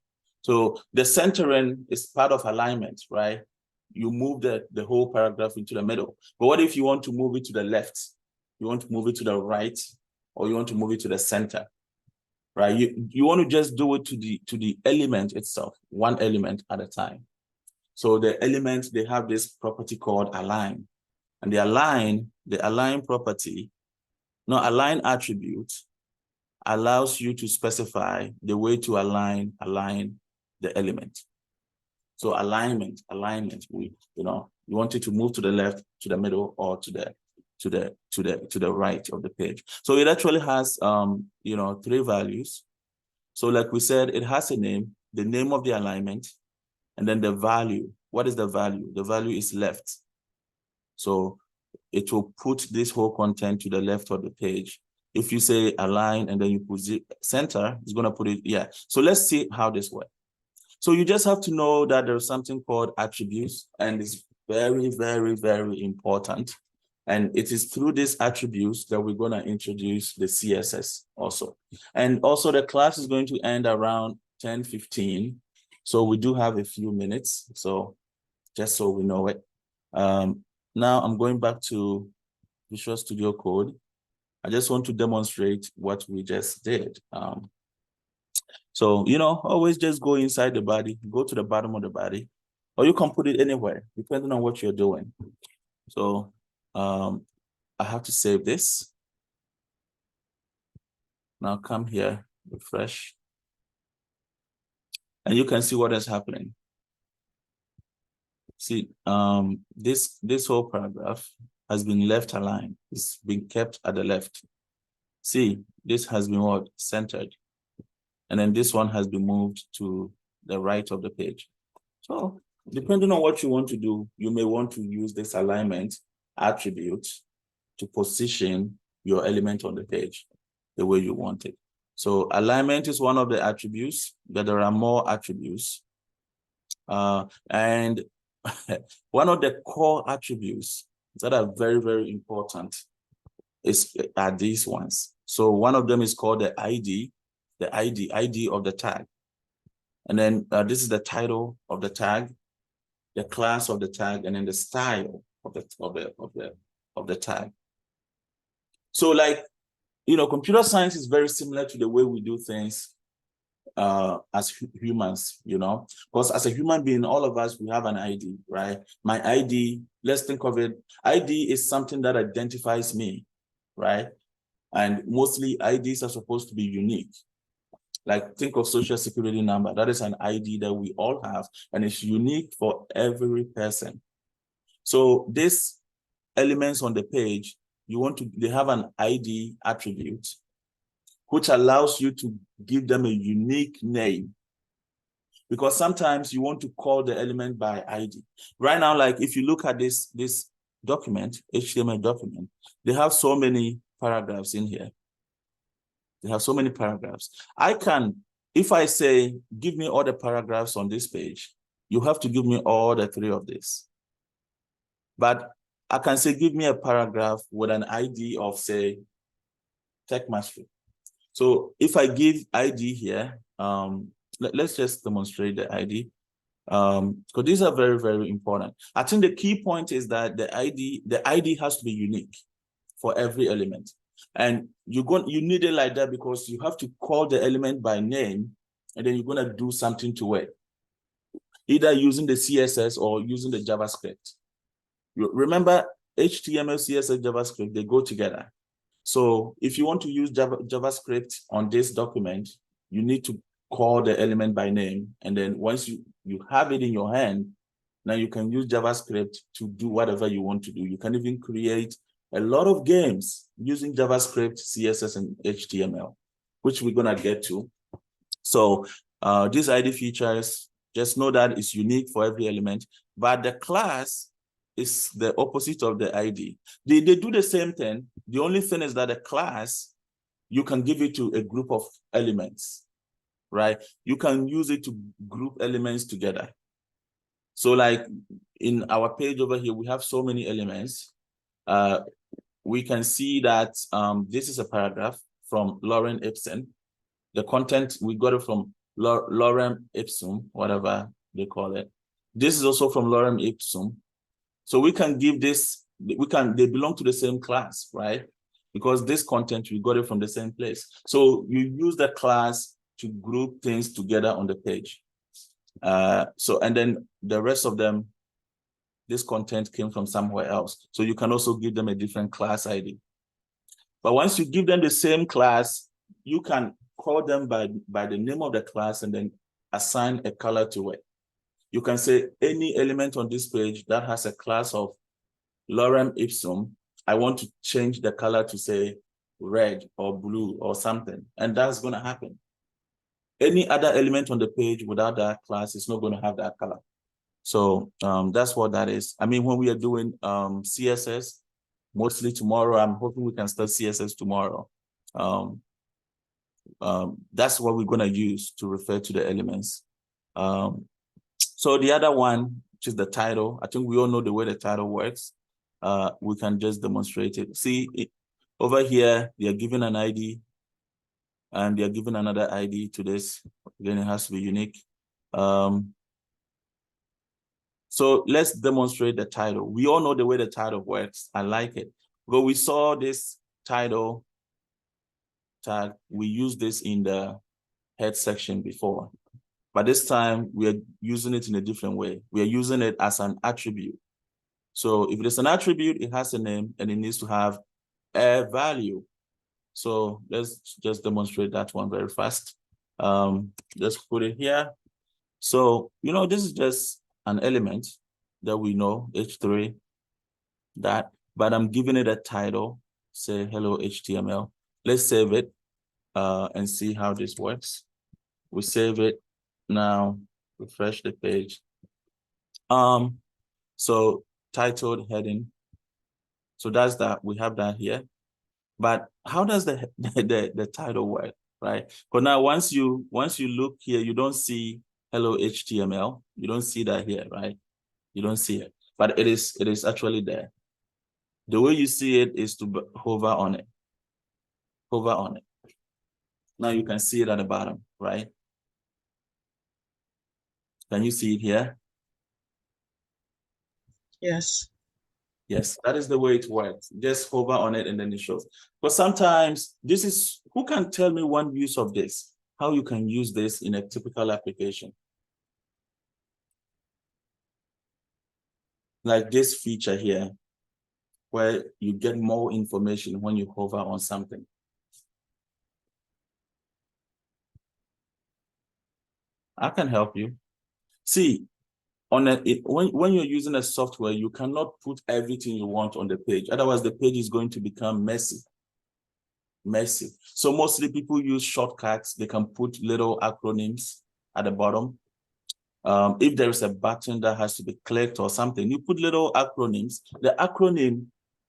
So the centering is part of alignment, right? You move the whole paragraph into the middle. But what if you want to move it to the left? You want to move it to the right, or you want to move it to the center, right? You want to just do it to the element itself, one element at a time. So the elements, they have this property called align. And the align property, align attribute allows you to specify the way to align the element. So alignment, you want it to move to the left, to the middle, or to the right of the page. So it actually has 3 values. So like we said, it has a name, the name of the alignment, and then the value. What is the value? The value is left. So it will put this whole content to the left of the page. If you say align and then you put center, it's going to put it, yeah. So let's see how this works. So you just have to know that there's something called attributes, and it's very, very, very important. And it is through these attributes that we're going to introduce the CSS also. And also the class is going to end around 10:15. So we do have a few minutes. So just so we know it. Now I'm going back to Visual Studio Code. I just want to demonstrate what we just did. So, always just go inside the body, go to the bottom of the body, or you can put it anywhere, depending on what you're doing. So I have to save this. Now come here, refresh. And you can see what is happening. See, this whole paragraph has been left aligned. It's been kept at the left. See, this has been what? Centered. And then this one has been moved to the right of the page. So depending on what you want to do, you may want to use this alignment attribute to position your element on the page the way you want it. So alignment is one of the attributes, but there are more attributes. And one of the core attributes that are very, very important are these ones. So one of them is called the ID of the tag. And then this is the title of the tag, the class of the tag, and then the style of the tag. So like, computer science is very similar to the way we do things as humans, because as a human being, all of us, we have an ID, right? My ID, let's think of it. ID is something that identifies me, right? And mostly IDs are supposed to be unique. Like think of social security number. That is an ID that we all have, and it's unique for every person. So these elements on the page, they have an ID attribute, which allows you to give them a unique name. Because sometimes you want to call the element by ID. Right now, like if you look at this document, HTML document, they have so many paragraphs in here. They have so many paragraphs. I can if I say, give me all the paragraphs on this page, you have to give me all the 3 of these. But I can say, give me a paragraph with an ID of, say, tech mastery. So if I give ID here, let's just demonstrate the ID. Because these are very, very important. I think the key point is that the ID has to be unique for every element. And you need it like that because you have to call the element by name, and then you're going to do something to it, either using the CSS or using the JavaScript. Remember, HTML, CSS, JavaScript, they go together. So if you want to use JavaScript on this document, you need to call the element by name. And then once you have it in your hand, now you can use JavaScript to do whatever you want to do. You can even create a lot of games using JavaScript, CSS, and HTML, which we're going to get to. So these ID features, just know that it's unique for every element, but the class is the opposite of the ID. They do the same thing. The only thing is that the class, you can give it to a group of elements, right? You can use it to group elements together. So like in our page over here, we have so many elements. We can see that this is a paragraph from Lorem Ipsum. The content, we got it from Lorem Ipsum, whatever they call it. This is also from Lorem Ipsum. So we can give this, they belong to the same class, right? Because this content, we got it from the same place. So you use the class to group things together on the page. And then the rest of them, this content came from somewhere else. So you can also give them a different class ID. But once you give them the same class, you can call them by the name of the class and then assign a color to it. You can say any element on this page that has a class of Lorem Ipsum, I want to change the color to say red or blue or something, and that's going to happen. Any other element on the page without that class is not going to have that color. So that's what that is. I mean, when we are doing CSS, mostly tomorrow, I'm hoping we can start CSS tomorrow. That's what we're going to use to refer to the elements. So the other one, which is the title, I think we all know the way the title works. We can just demonstrate it. See, over here, they are given an ID, and they are given another ID to this. Again, it has to be unique. So let's demonstrate the title. We all know the way the title works. I like it. But we saw this title tag. We used this in the head section before. But this time, we are using it in a different way. We are using it as an attribute. So if it's an attribute, it has a name, and it needs to have a value. So let's just demonstrate that one very fast. Let's put it here. So, this is just an element that we know, H3, but I'm giving it a title, say hello HTML. Let's save it and see how this works. We save it. Now refresh the page. So titled heading. So that's that. We have that here. But how does the title work, right? Because now once you look here, you don't see hello HTML. You don't see that here, right? You don't see it, but it is actually there. The way you see it is to hover on it. Hover on it. Now you can see it at the bottom, right? Can you see it here? Yes. Yes, that is the way it works. Just hover on it and then it shows. But sometimes who can tell me one use of this? How you can use this in a typical application? Like this feature here, where you get more information when you hover on something. I can help you. See, when you're using a software, you cannot put everything you want on the page. Otherwise, the page is going to become messy. So mostly people use shortcuts. They can put little acronyms at the bottom. If there is a button that has to be clicked or something, you put little acronyms. The acronym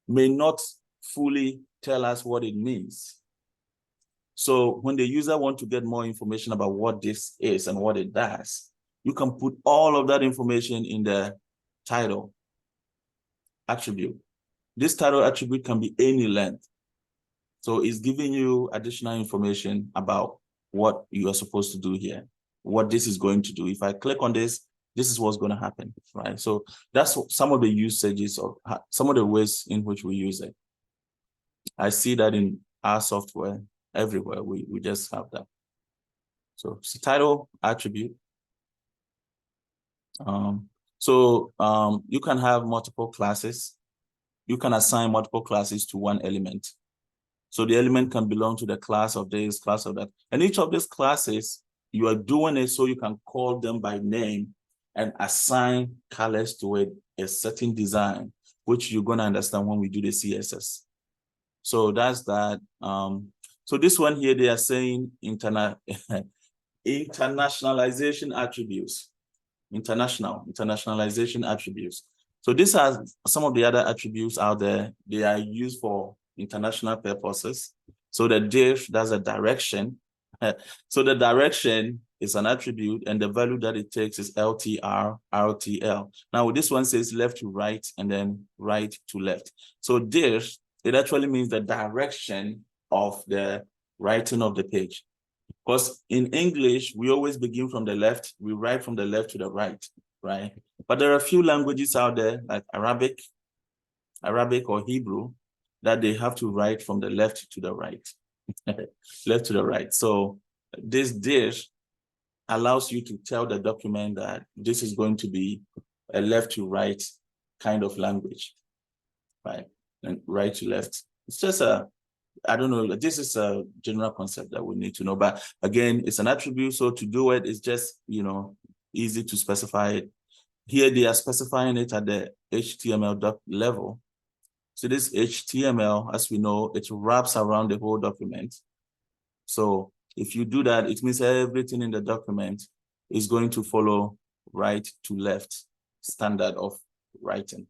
may not fully tell us what it means. So when the user wants to get more information about what this is and what it does, you can put all of that information in the title attribute. This title attribute can be any length. So it's giving you additional information about what you are supposed to do here, what this is going to do. If I click on this, this is what's going to happen, right? So that's some of the usages of some of the ways in which we use it. I see that in our software everywhere. We just have that. So it's a title attribute. You can have multiple classes. You can assign multiple classes to one element. So the element can belong to the class of this, class of that. And each of these classes, you are doing it so you can call them by name and assign colors to it, a certain design, which you're going to understand when we do the CSS. So that's that. So this one here, they are saying internationalization attributes. Internationalization attributes. So these are some of the other attributes out there. They are used for international purposes. So the diff, that's a direction. So the direction is an attribute, and the value that it takes is LTR, RTL. Now this one says left to right and then right to left. So diff, it actually means the direction of the writing of the page. Because in English, we always begin from the left, we write from the left to the right, right? But there are a few languages out there, like Arabic or Hebrew, that they have to write from the left to the right, left to the right. So this diff allows you to tell the document that this is going to be a left to right kind of language, right? And right to left. It's just I don't know, this is a general concept that we need to know, but again, it's an attribute. So to do it, it's just, easy to specify it. Here, they are specifying it at the HTML level. So this HTML, as we know, it wraps around the whole document. So if you do that, it means everything in the document is going to follow right to left standard of writing.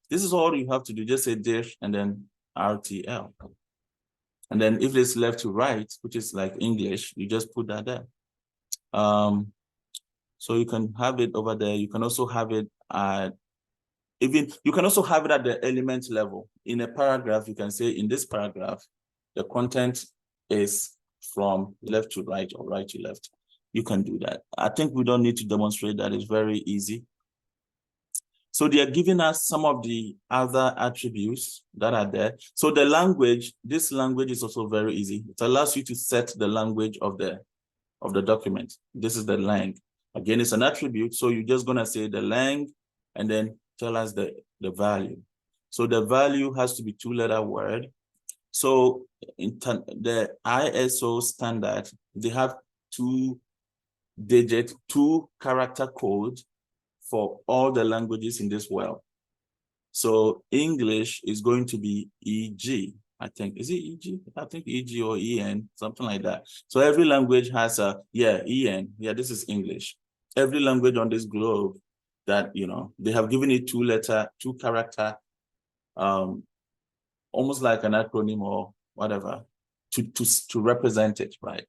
This is all you have to do. Just say diff and then RTL. And then if it's left to right, which is like English, you just put that there. So you can have it over there. You can also have it at you can also have it at the element level. In a paragraph, you can say in this paragraph, the content is from left to right or right to left. You can do that. I think we don't need to demonstrate that. It's very easy. So they are giving us some of the other attributes that are there. So the language, this language is also very easy. It allows you to set the language of the document. This is the lang. Again, it's an attribute. So you're just gonna say the lang and then tell us the value. So the value has to be 2-letter word. So in the ISO standard, they have 2-character code for all the languages in this world. So English is going to be EG, I think. Is it EG? I think EG or EN, something like that. So every language has EN. Yeah, this is English. Every language on this globe that, they have given it 2-character, almost like an acronym or whatever, to represent it, right?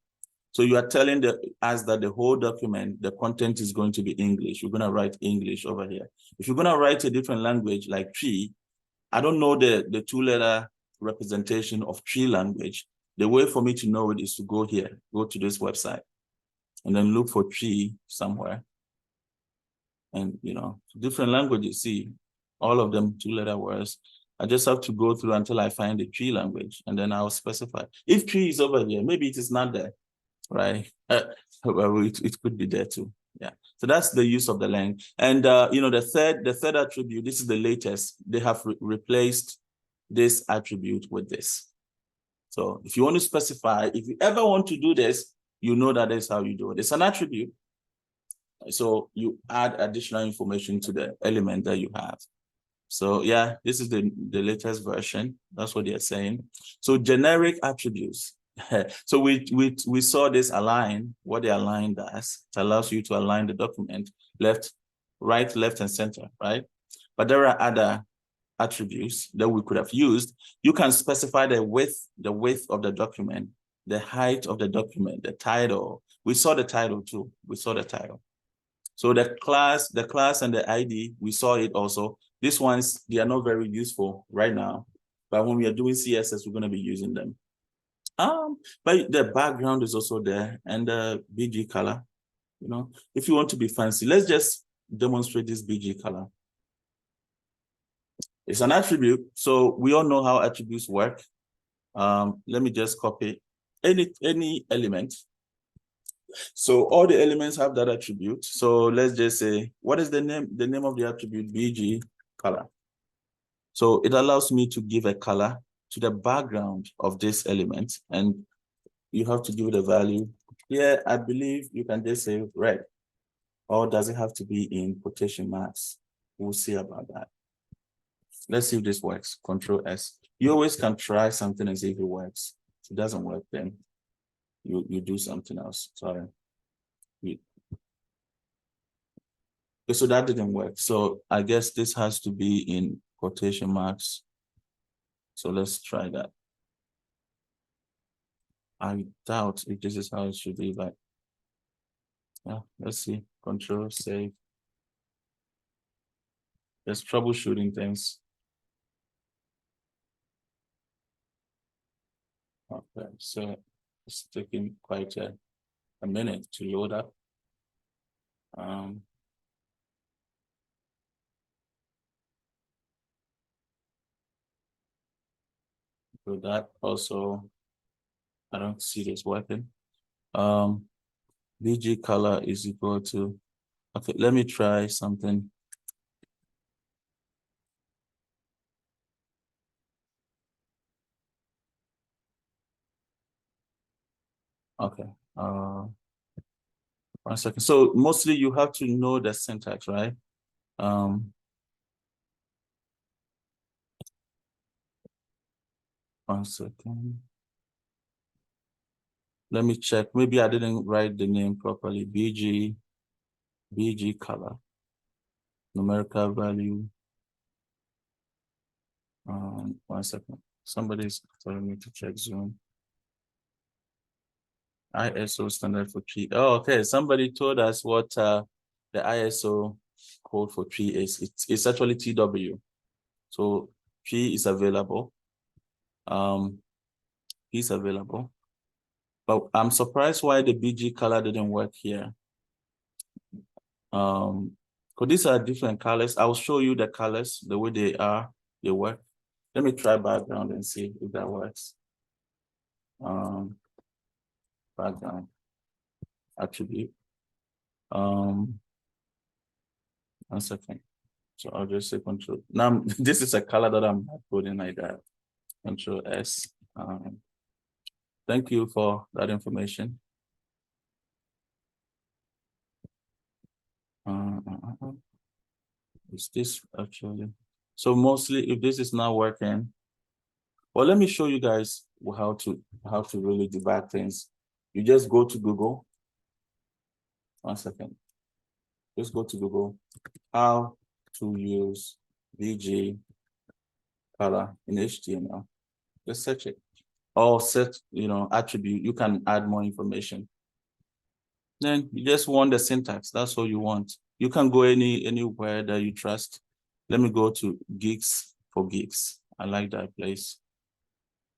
So you are telling us that the whole document, the content is going to be English. You're going to write English over here. If you're going to write a different language like tree, I don't know the 2-letter representation of tree language. The way for me to know it is to go here, go to this website, and then look for tree somewhere. And, different languages, see, all of them 2-letter words. I just have to go through until I find the tree language, and then I'll specify. If tree is over here, maybe it is not there. Right, well, it could be there too. Yeah, so that's the use of the lang. And the third attribute, this is the latest. They have replaced this attribute with this. So if you want to specify, if you ever want to do this, that is how you do it. It's an attribute. So you add additional information to the element that you have. So yeah, this is the latest version. That's what they're saying. So generic attributes. So we saw this align, what the align does. It allows you to align the document right, left, and center, right? But there are other attributes that we could have used. You can specify the width of the document the height of the document, the title. We saw the title too. We saw the title. So the class and the ID, we saw it also. These ones, they are not very useful right now, but when we are doing CSS, we're going to be using them. But the background is also there, and the BG color. You know, if you want to be fancy, let's just demonstrate this BG color. It's an attribute, so we all know how attributes work. Let me just copy any element. So all the elements have that attribute. So let's just say, what is the name? The name of the attribute, BG color. So it allows me to give a color to the background of this element, and you have to give it a value. Here, I believe you can just say red, or does it have to be in quotation marks? We'll see about that. Let's see if this works. Control S. You always can try something and see if it works. If it doesn't work, then you do something else. Sorry. Okay, so that didn't work. So I guess this has to be in quotation marks. So let's try that. I doubt if this is how it should be, but yeah, let's see. Control, save. There's troubleshooting things. Okay, so it's taking quite a minute to load up. So that also, I don't see this working. BG color is equal to, okay, let me try something. Okay, 1 second. So mostly you have to know the syntax, right? 1 second. Let me check. Maybe I didn't write the name properly. BG color, numerical value. 1 second. Somebody's telling me to check Zoom. ISO standard for tree. Oh, okay. Somebody told us what the ISO code for tree is. It's actually TW. So tree is available. Is available. But I'm surprised why the BG color didn't work here. Because these are different colors. I'll show you the colors, the way they work. Let me try background and see if that works. Background attribute. 1 second. So I'll just say control. Now this is a color that I'm putting like that. Control S. Thank you for that information. Is this actually? So mostly, if this is not working, well, let me show you guys how to really debug things. You just go to Google. 1 second. Just go to Google. How to use BG color in HTML. Just search it. Or set, attribute. You can add more information. Then you just want the syntax. That's all you want. You can go anywhere that you trust. Let me go to Geeks for Geeks. I like that place.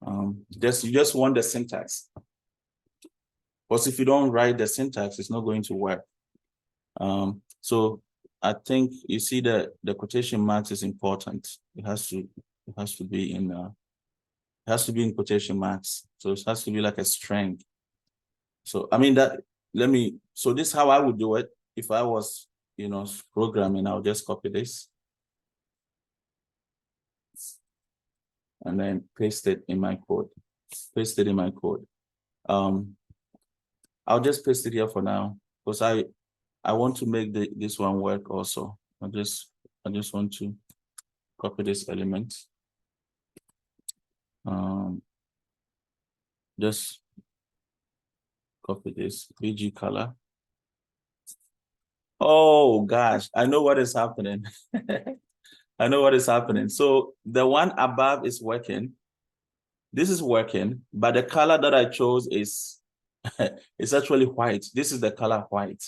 You just want the syntax. Because if you don't write the syntax, it's not going to work. So I think you see the quotation marks is important. It has to be in quotation marks. So it has to be like a string. So I mean so this is how I would do it. If I was, programming, I'll just copy this and then paste it in my code. I'll just paste it here for now because I want to make this one work also. I just want to copy this element. Just copy this BG color. Oh gosh, I know what is happening. I know what is happening. So the one above is working. this is working, but the color that I chose is it's actually white. This is the color white.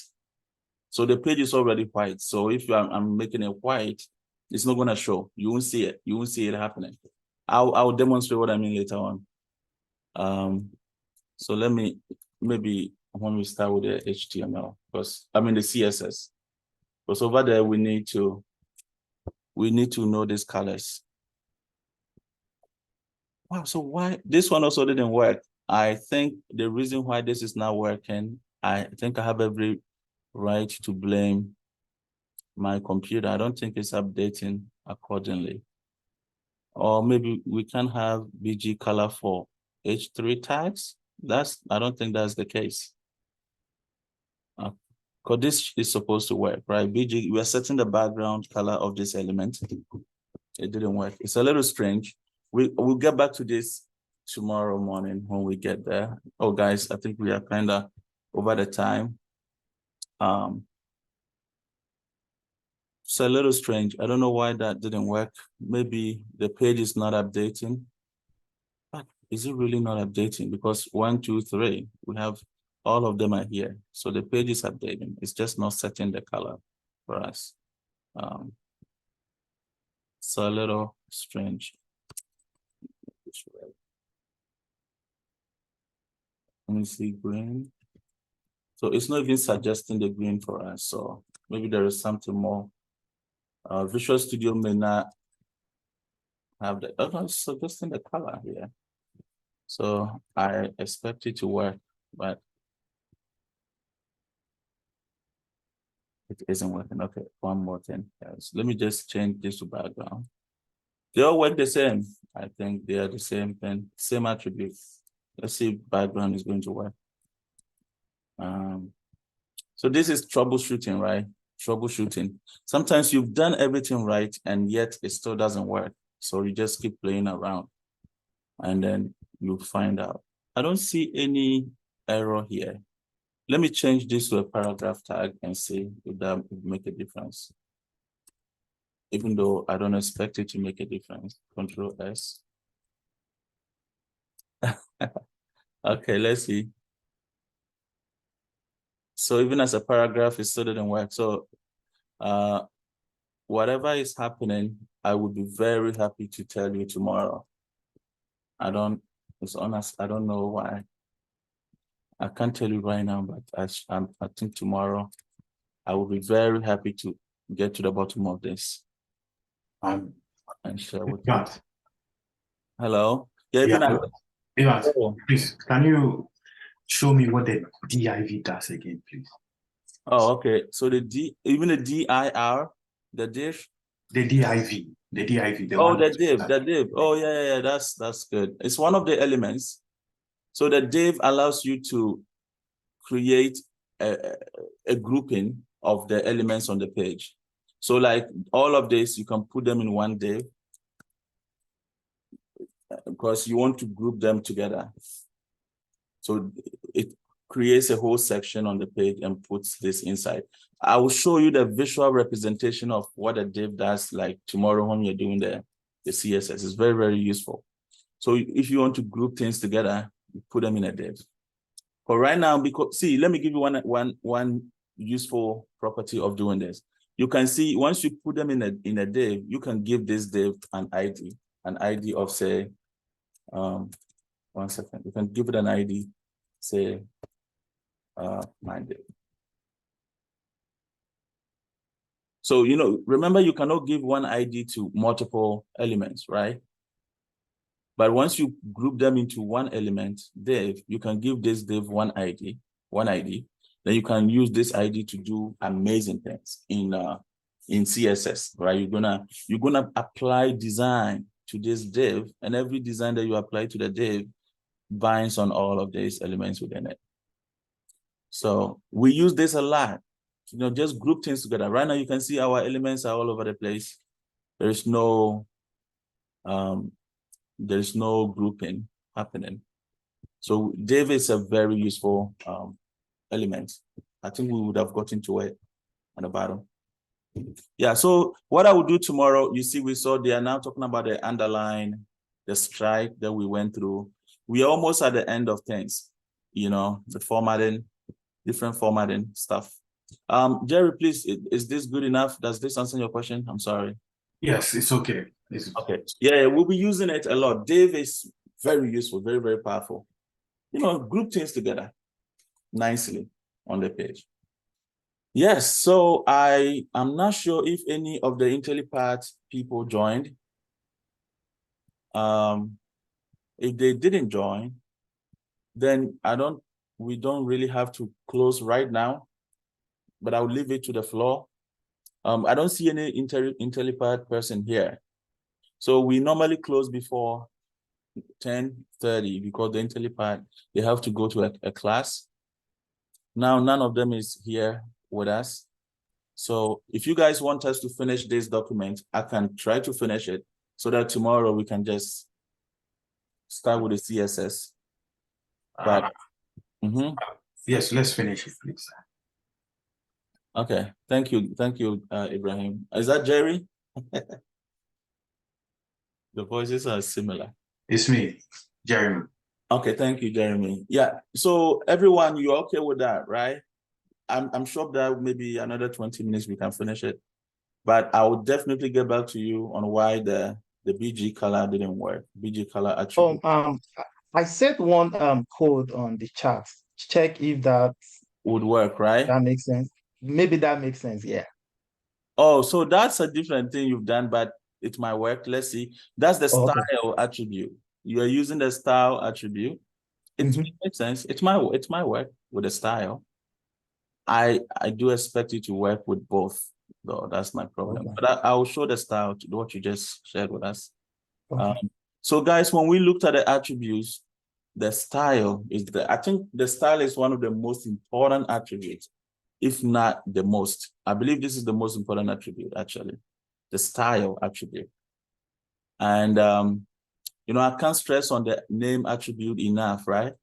So the page is already white. So if I'm making it white, it's not going to show. You won't see it. You won't see it happening. I'll demonstrate what I mean later on. So let me, maybe when we start with the HTML, because I mean the CSS, because over there we need to know these colors. Wow, so why this one also didn't work? I think the reason why this is not working, I think I have every right to blame my computer. I don't think it's updating accordingly. Or maybe we can have BG color for H3 tags. I don't think that's the case. Because this is supposed to work, right? BG, we are setting the background color of this element. It didn't work. It's a little strange. We'll get back to this tomorrow morning when we get there. Oh, guys, I think we are kind of over the time. It's a little strange. I don't know why that didn't work. Maybe the page is not updating. But is it really not updating? Because 1, 2, 3, we have all of them are here. So the page is updating. It's just not setting the color for us. It's a little strange. Let me see green. So it's not even suggesting the green for us. So maybe there is something more. Visual Studio may not have the, oh no, it's suggesting the color here. So I expect it to work, but it isn't working. Okay, one more thing. Yes. Let me just change this to background. They all work the same. I think they are the same thing, same attributes. Let's see if background is going to work. So this is troubleshooting, right? Troubleshooting. Sometimes you've done everything right and yet it still doesn't work. So you just keep playing around and then you'll find out. I don't see any error here. Let me change this to a paragraph tag and see if that would make a difference. Even though I don't expect it to make a difference. Control S. Okay, let's see. So even as a paragraph, it still didn't work. So whatever is happening, I would be very happy to tell you tomorrow. It's honest, I don't know why. I can't tell you right now, but I think tomorrow I will be very happy to get to the bottom of this. And share with you. Hello? Yeah, please, can you show me what the div does again, please? Oh, okay. So even the dir, the div? The div. The div. Oh, yeah. That's good. It's one of the elements. So the div allows you to create a grouping of the elements on the page. So like all of this, you can put them in one div because you want to group them together. So it creates a whole section on the page and puts this inside. I will show you the visual representation of what a div does like tomorrow when you're doing the CSS. It's very, very useful. So if you want to group things together, you put them in a div. But right now, because see, let me give you one useful property of doing this. You can see once you put them in a div, you can give this div an ID of say, 1 second. You can give it an ID, say, my div. So remember you cannot give one ID to multiple elements, right? But once you group them into one element div, you can give this div one ID. Then you can use this ID to do amazing things in CSS, right? You're gonna apply design to this div, and every design that you apply to the div binds on all of these elements within it. So we use this a lot. Just group things together. Right now you can see our elements are all over the place. There's no grouping happening. So div is a very useful element. I think we would have gotten to it at the bottom. Yeah, so what I will do tomorrow, you see, we saw they are now talking about the underline the strike that we went through. We are almost at the end of things, the formatting, different formatting stuff. Jerry, please, is this good enough? Does this answer your question? I'm sorry. Yes, it's okay. Okay. Yeah, we'll be using it a lot. Dave is very useful, very, very powerful. Group things together nicely on the page. Yes, so I'm not sure if any of the IntelliPath people joined. If they didn't join, then we don't really have to close right now, but I'll leave it to the floor. I don't see any IntelliPath person here. So we normally close before 10:30 because the IntelliPath, they have to go to a class. Now, none of them is here with us. So if you guys want us to finish this document, I can try to finish it so that tomorrow we can just start with the CSS. But yes, let's finish it, please. Okay, thank you, Ibrahim. Is that Jerry? The voices are similar. It's me, Jeremy. Okay, thank you, Jeremy. Yeah, so everyone, you're okay with that, right? I'm sure that maybe another 20 minutes we can finish it, but I will definitely get back to you on why the BG color didn't work. BG color attribute. I set one code on the chat. Check if that would work, right? That makes sense. Maybe that makes sense. Yeah. Oh, so that's a different thing you've done, but it might work. Let's see. That's the style attribute. You are using the style attribute. It makes sense. It might work with the style. I do expect you to work with both, though. That's my problem. Okay. But I will show the style to what you just shared with us. Okay. So guys, when we looked at the attributes, the style is I think the style is one of the most important attributes, if not the most. I believe this is the most important attribute, actually, the style attribute. And I can't stress on the name attribute enough, right?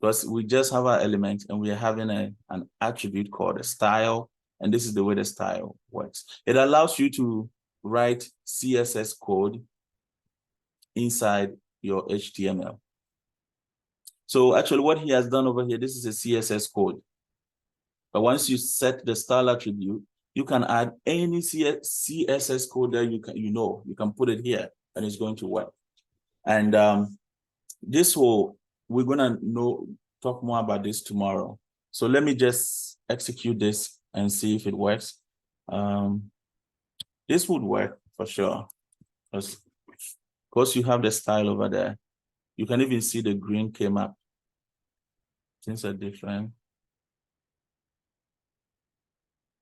Because we just have our element and we are having an attribute called a style, and this is the way the style works. It allows you to write CSS code inside your HTML. So actually what he has done over here, this is a CSS code. But once you set the style attribute, you can add any CSS code that you can put it here and it's going to work. And we're gonna talk more about this tomorrow. So let me just execute this and see if it works. This would work for sure. Because you have the style over there. You can even see the green came up. Things are different.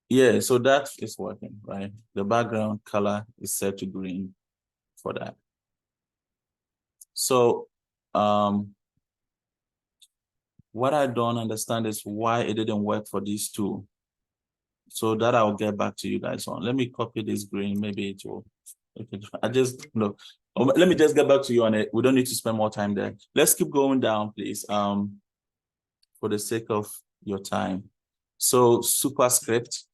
Yeah, so that is working, right? The background color is set to green for that. So what I don't understand is why it didn't work for these two. So that I'll get back to you guys on. Let me copy this green, maybe it will. Let me just get back to you on it. We don't need to spend more time there. Let's keep going down, please, for the sake of your time. So superscript.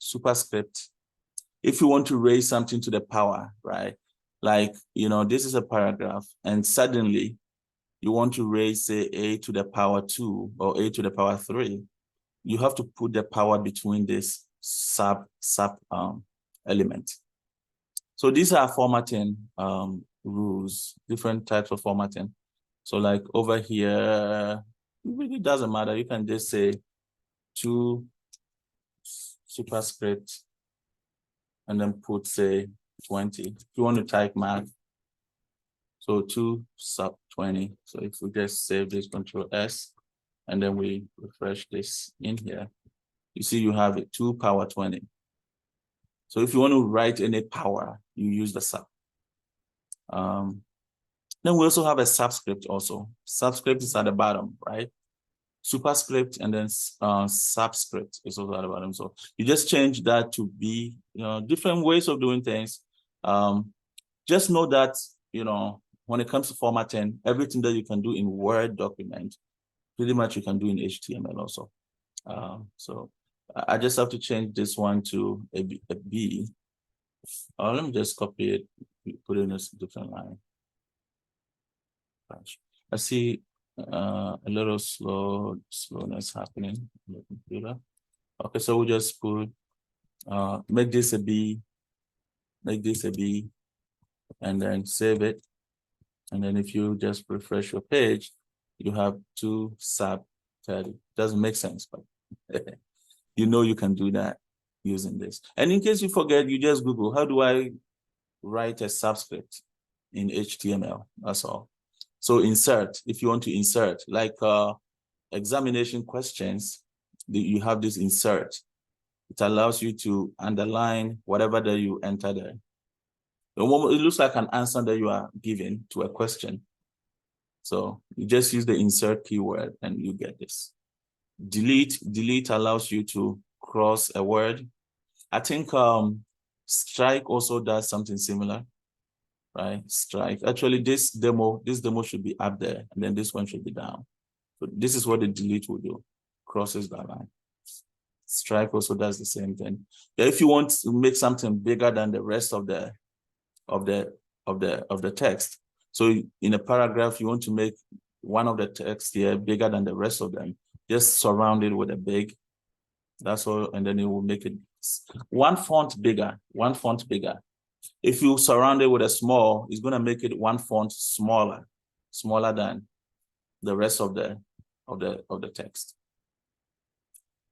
If you want to raise something to the power, right? Like, this is a paragraph and suddenly you want to raise, say, a to the power 2 or a to the power 3, you have to put the power between this sub element. So these are formatting rules, different types of formatting. So like over here, it really doesn't matter. You can just say 2 superscript and then put, say, 20. If you want to type math, so 2 sub 20. So if we just save this, Control S, and then we refresh this in here, you see you have it 2 power 20. So if you want to write any power, you use the sub. Then we also have a subscript also. Subscript is at the bottom, right? Superscript and then subscript is also at the bottom. So you just change that to be, different ways of doing things. Just know that, when it comes to formatting, everything that you can do in Word document, pretty much you can do in HTML also. So I just have to change this one to a B. Let me just copy it, put it in a different line. I see a little slowness happening on the computer. Okay, so we'll just put make this a B, and then save it. And then if you just refresh your page, you have 2 sub 30. Doesn't make sense, but you know you can do that using this. And in case you forget, you just Google, how do I write a subscript in HTML? That's all. So insert, if you want to insert, like examination questions, you have this insert. It allows you to underline whatever that you enter there. It looks like an answer that you are giving to a question. So you just use the insert keyword and you get this. Delete allows you to cross a word. I think strike also does something similar, right? Strike. Actually, this demo should be up there, and then this one should be down. So this is what the delete will do. Crosses that line. Strike also does the same thing. If you want to make something bigger than the rest of the text, so in a paragraph you want to make one of the text here bigger than the rest of them, just surround it with a big. That's all, and then it will make it one font bigger. If you surround it with a small, it's going to make it one font smaller than the rest of the text.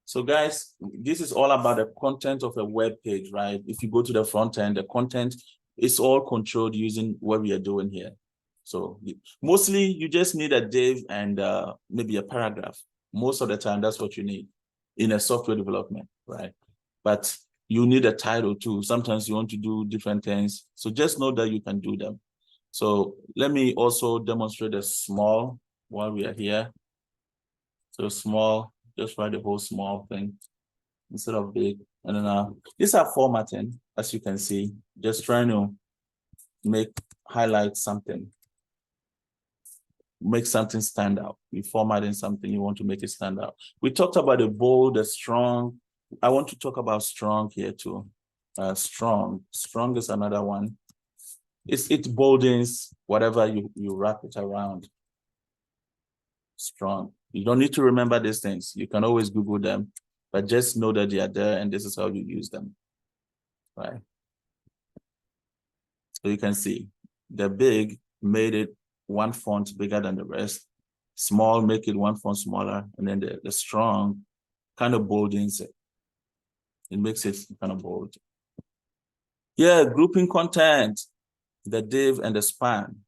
So guys, this is all about the content of a web page, right? If you go to the front end, the content is all controlled using what we are doing here. So mostly you just need a div and maybe a paragraph. Most of the time, that's what you need in a software development, right? But you need a title too. Sometimes you want to do different things. So just know that you can do them. So let me also demonstrate a small while we are here. So small, just write the whole small thing instead of big. And then these are formatting, as you can see, just trying to highlight something, make something stand out. You're formatting something, you want to make it stand out. We talked about the bold, the strong. I want to talk about strong here too. Strong is another one. It boldens whatever you wrap it around. Strong. You don't need to remember these things. You can always Google them, but just know that they are there and this is how you use them, right? So you can see the big made it one font bigger than the rest. Small, make it one font smaller. And then the strong kind of boldens it. It makes it kind of bold. Yeah, grouping content, the div and the span.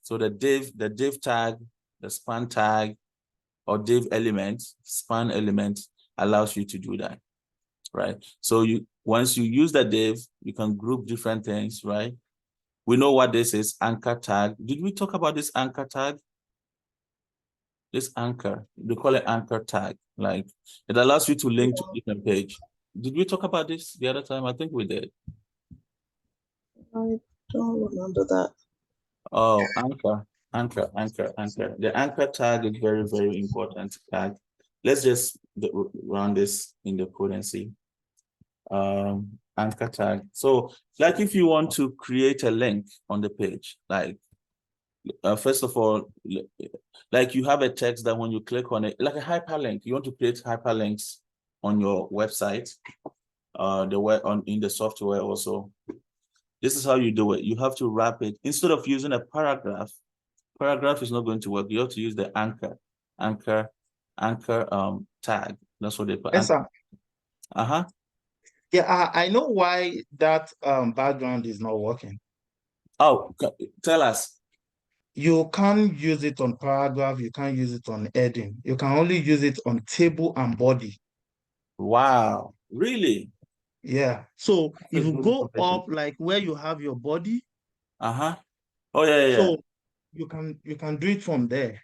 So the div tag, the span tag, or div element, span element allows you to do that, right? So once you use the div, you can group different things, right? We know what this is, anchor tag. Did we talk about this anchor tag? This anchor, they call it anchor tag. Like it allows you to link to different page. Did we talk about this the other time? I think we did. I don't remember that. Oh, anchor. The anchor tag is very, very important tag. Let's just run this in the code and see. Anchor tag. So like if you want to create a link on the page, like first of all, like you have a text that when you click on it, like a hyperlink, you want to create hyperlinks on your website, in the software also. This is how you do it. You have to wrap it. Instead of using a paragraph is not going to work. You have to use the anchor tag. That's what they put. Yes, sir. Uh-huh. Yeah, I know why that background is not working. Oh, tell us. You can't use it on paragraph, you can't use it on heading. You can only use it on table and body. Wow, really? Yeah. So if you Good go information. up like where you have your body, Uh-huh. Oh, yeah. so you can do it from there.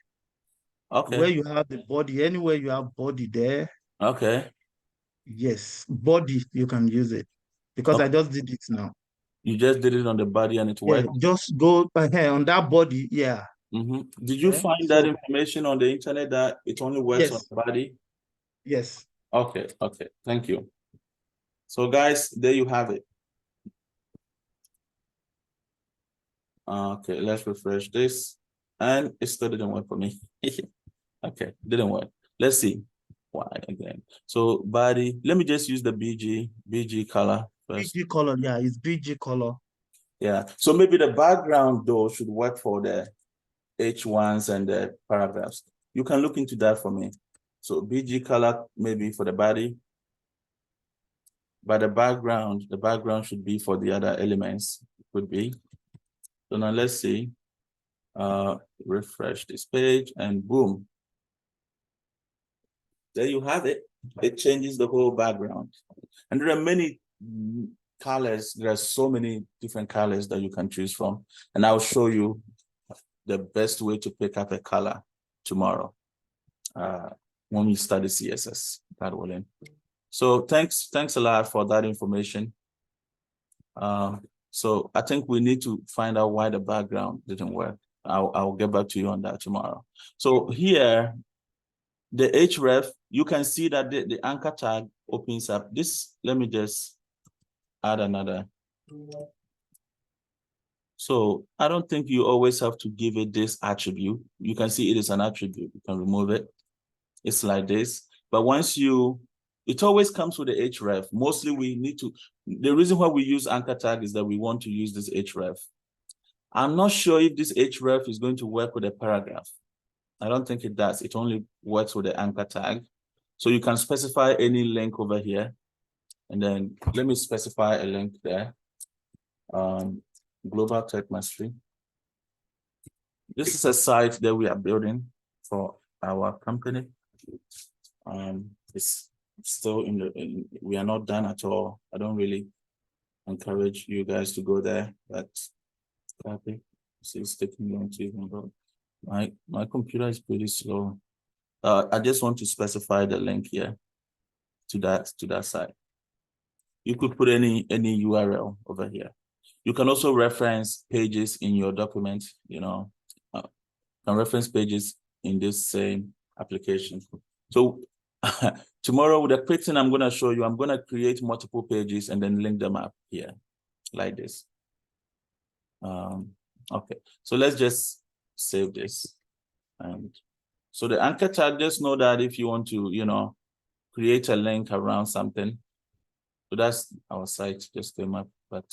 Okay. Where you have the body, anywhere you have body there. Okay. Yes, body, you can use it. Because I just did it now. You just did it on the body and it Yeah, worked? just go ahead on that body, yeah. Did you find that information on the internet that it only works on the body? Yes. Okay, thank you. So guys, there you have it. Okay, let's refresh this. And it still didn't work for me. Okay, didn't work. Let's see why again. So body, let me just use the BG color first. BG color, yeah, it's BG color. Yeah, so maybe the background though should work for the H1s and the paragraphs. You can look into that for me. So BG color maybe for the body, but the background should be for the other elements. Could be. So now let's see. Refresh this page and boom. There you have it. It changes the whole background. And there are many colors. There are so many different colors that you can choose from. And I'll show you the best way to pick up a color tomorrow when we study CSS. God willing. So thanks a lot for that information. So I think we need to find out why the background didn't work. I'll get back to you on that tomorrow. So here, the href, you can see that the anchor tag opens up. This, let me just add another. So I don't think you always have to give it this attribute. You can see it is an attribute. You can remove it. It's like this. But once it always comes with the href. Mostly we need to, the reason why we use anchor tag is that we want to use this href. I'm not sure if this href is going to work with a paragraph. I don't think it does. It only works with the anchor tag. So you can specify any link over here. And then let me specify a link there. Global Tech Mastery. This is a site that we are building for our company. It's still we are not done at all. I don't really encourage you guys to go there, but copy. See, it's taking long to even go. My computer is pretty slow. I just want to specify the link here to that site. You could put any URL over here. You can also reference pages in your document, you know, can reference pages in this same application. So tomorrow with the quick thing I'm going to show you, I'm going to create multiple pages and then link them up here like this. Okay, so let's just save this. And so the anchor tag, just know that if you want to, you know, create a link around something, so that's our site just came up, but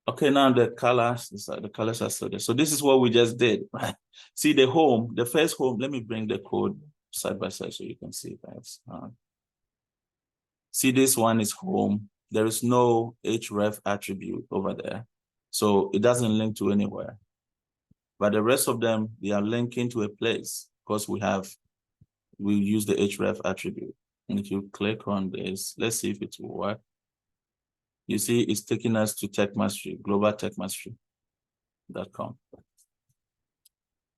okay, now the colors are still there. So this is what we just did, right? See the home, the first home. Let me bring the code side by side so you can see that. See, this one is home. There is no href attribute over there, so it doesn't link to anywhere. But the rest of them, they are linking to a place because we use the href attribute. And if you click on this, let's see if it will work. You see, it's taking us to Tech Mastery, Global Tech Mastery.com.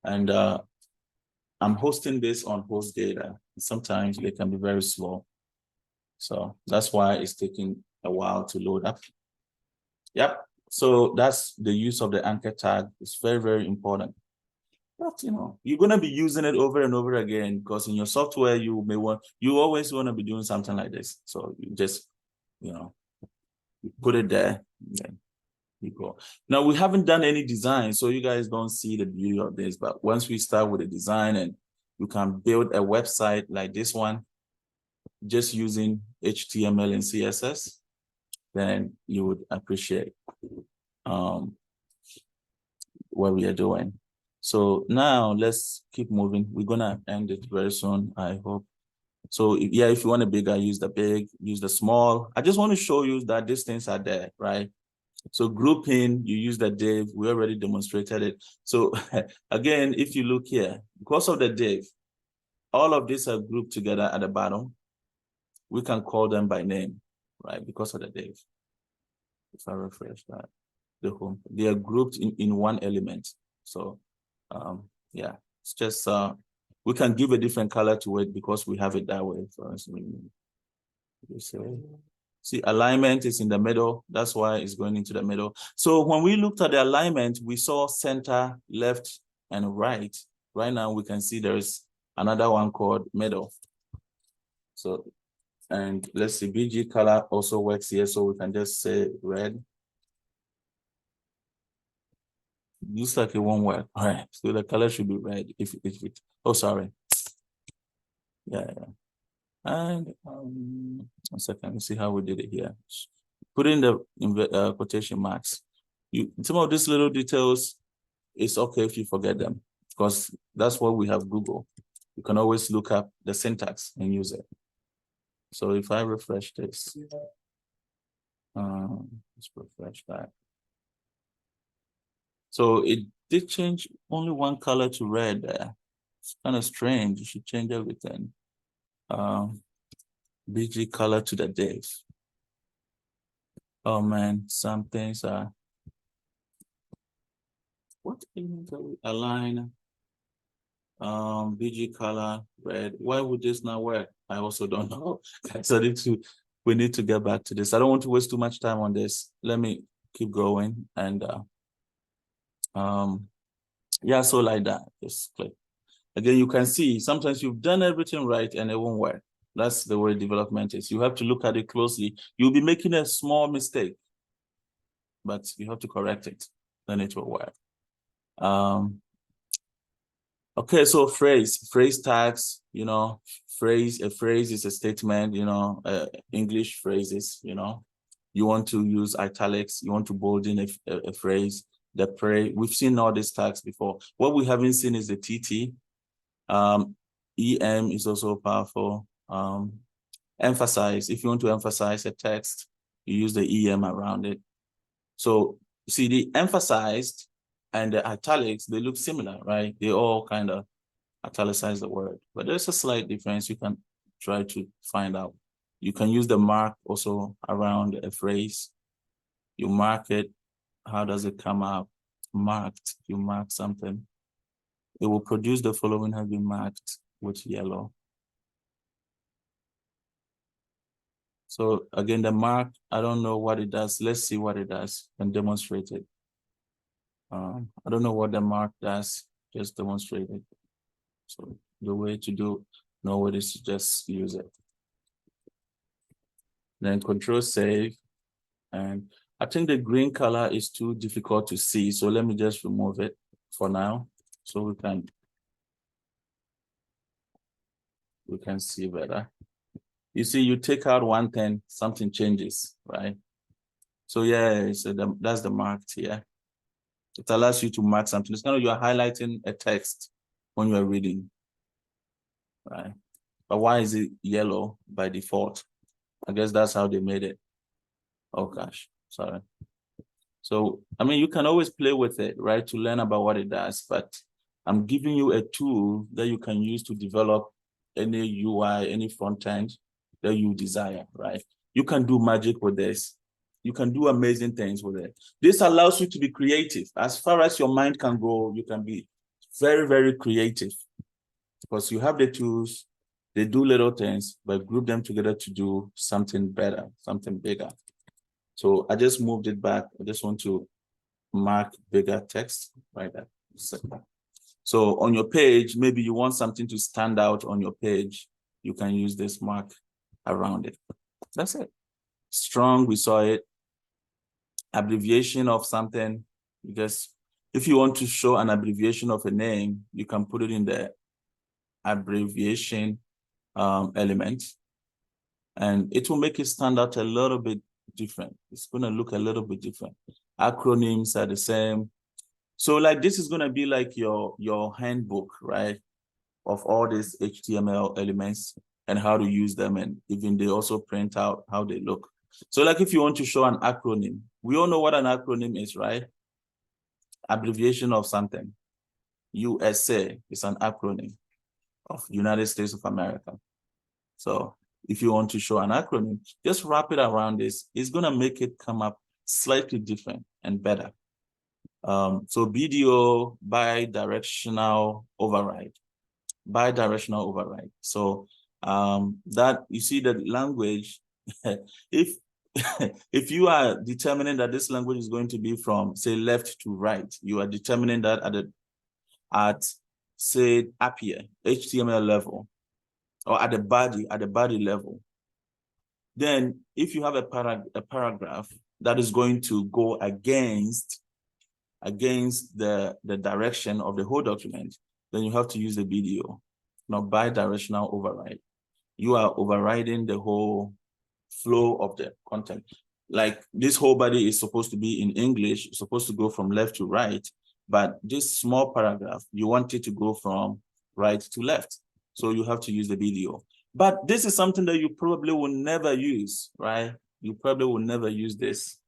And I'm hosting this on host data. Sometimes they can be very slow. So that's why it's taking a while to load up. Yep. So that's the use of the anchor tag. It's very, very important. But you know, you're gonna be using it over and over again because in your software you always want to be doing something like this. So you just, you know, you put it there, and then you go. Now we haven't done any design, so you guys don't see the beauty of this. But once we start with the design and you can build a website like this one, just using HTML and CSS, then you would appreciate what we are doing. So now let's keep moving. We're gonna end it very soon, I hope. So yeah, if you want a bigger, use the big, use the small. I just want to show you that these things are there, right? So grouping, you use the div, we already demonstrated it. So again, if you look here, because of the div, all of these are grouped together at the bottom. We can call them by name, right? Because of the div. If I refresh that, the home, they are grouped in one element. So yeah, it's just, we can give a different color to it because we have it that way. For instance, see, alignment is in the middle. That's why it's going into the middle. So when we looked at the alignment, we saw center, left, and right. Right now, we can see there's another one called middle. So, and let's see, BG color also works here. So we can just say red. looks like it won't work. All right, so the color should be red. If it, oh, sorry. Yeah. And 1 second, let's see how we did it here. Put in the quotation marks. Some of these little details, it's okay if you forget them, because that's what we have Google. You can always look up the syntax and use it. So if I refresh this, let's refresh that. So it did change only one color to red there. It's kind of strange. You should change everything. BG color to the div. Oh man, some things are. What things are we align? BG color red. Why would this not work? I also don't know. So we need to get back to this. I don't want to waste too much time on this. Let me keep going and yeah, so like that. Just click. Again, you can see sometimes you've done everything right and it won't work. That's the way development is. You have to look at it closely. You'll be making a small mistake, but you have to correct it. Then it will work. Okay, so phrase tags, you know, a phrase is a statement, you know, English phrases, you know. You want to use italics, you want to bold in a phrase, we've seen all these tags before. What we haven't seen is the TT. EM is also powerful. Emphasize, if you want to emphasize a text, you use the EM around it. So see, the emphasized and the italics, they look similar, right? They all kind of italicize the word, but there's a slight difference. You can try to find out. You can use the mark also around a phrase. You mark it. How does it come out? Marked. You mark something. It will produce the following have been marked with yellow. So again, the mark, I don't know what it does. Let's see what it does and demonstrate it. I don't know what the mark does, just demonstrate it. So the way to know it is to just use it. Then control save. And I think the green color is too difficult to see. So let me just remove it for now. So we can see better. You see, you take out one thing, something changes, right? So yeah, so that's the marked here. It allows you to mark something. It's kind of you're highlighting a text when you're reading, right? But why is it yellow by default? I guess that's how they made it. Oh gosh, sorry. So, I mean, you can always play with it, right, to learn about what it does, but I'm giving you a tool that you can use to develop any UI, any front end that you desire, right? You can do magic with this. You can do amazing things with it. This allows you to be creative. As far as your mind can go, you can be very, very creative because you have the tools, they do little things, but group them together to do something better, something bigger. So I just moved it back. I just want to mark bigger text right there. So on your page, maybe you want something to stand out on your page. You can use this mark around it. That's it. Strong, we saw it. Abbreviation of something, because if you want to show an abbreviation of a name, you can put it in the abbreviation element, and it will make it stand out a little bit different. It's going to look a little bit different. Acronyms are the same. So like this is going to be like your handbook, right? Of all these HTML elements and how to use them, and even they also print out how they look. So like if you want to show an acronym, we all know what an acronym is, right? Abbreviation of something. USA is an acronym of United States of America. So if you want to show an acronym, just wrap it around this. It's going to make it come up slightly different and better. So BDO, bi-directional override. Bi-directional override. So that you see that language, if you are determining that this language is going to be from, say, left to right, you are determining that at say up here, HTML level, or at the body level. Then if you have a paragraph that is going to go against against the direction of the whole document, then you have to use the BDO, not bidirectional override. You are overriding the whole flow of the content. Like this whole body is supposed to be in English, it's supposed to go from left to right, but this small paragraph, you want it to go from right to left. So you have to use the BDO. But this is something that you probably will never use, right? You probably will never use this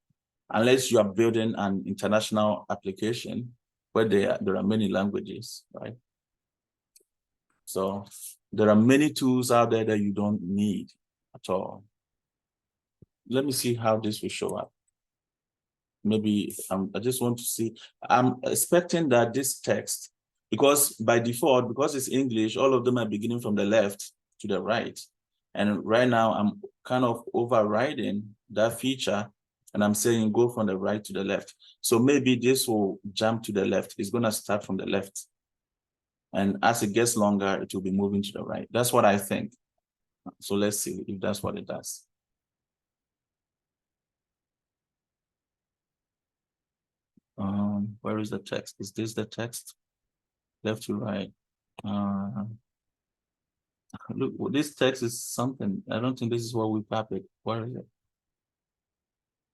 unless you are building an international application where there are many languages, right? So there are many tools out there that you don't need at all. Let me see how this will show up. Maybe I just want to see. I'm expecting that this text, because by default, because it's English, all of them are beginning from the left to the right. And right now I'm kind of overriding that feature and I'm saying go from the right to the left. So maybe this will jump to the left. It's going to start from the left. And as it gets longer, it will be moving to the right. That's what I think. So let's see if that's what it does. Where is the text? Is this the text? Left to right. Look, this text is something. I don't think this is what we copied. Where is it?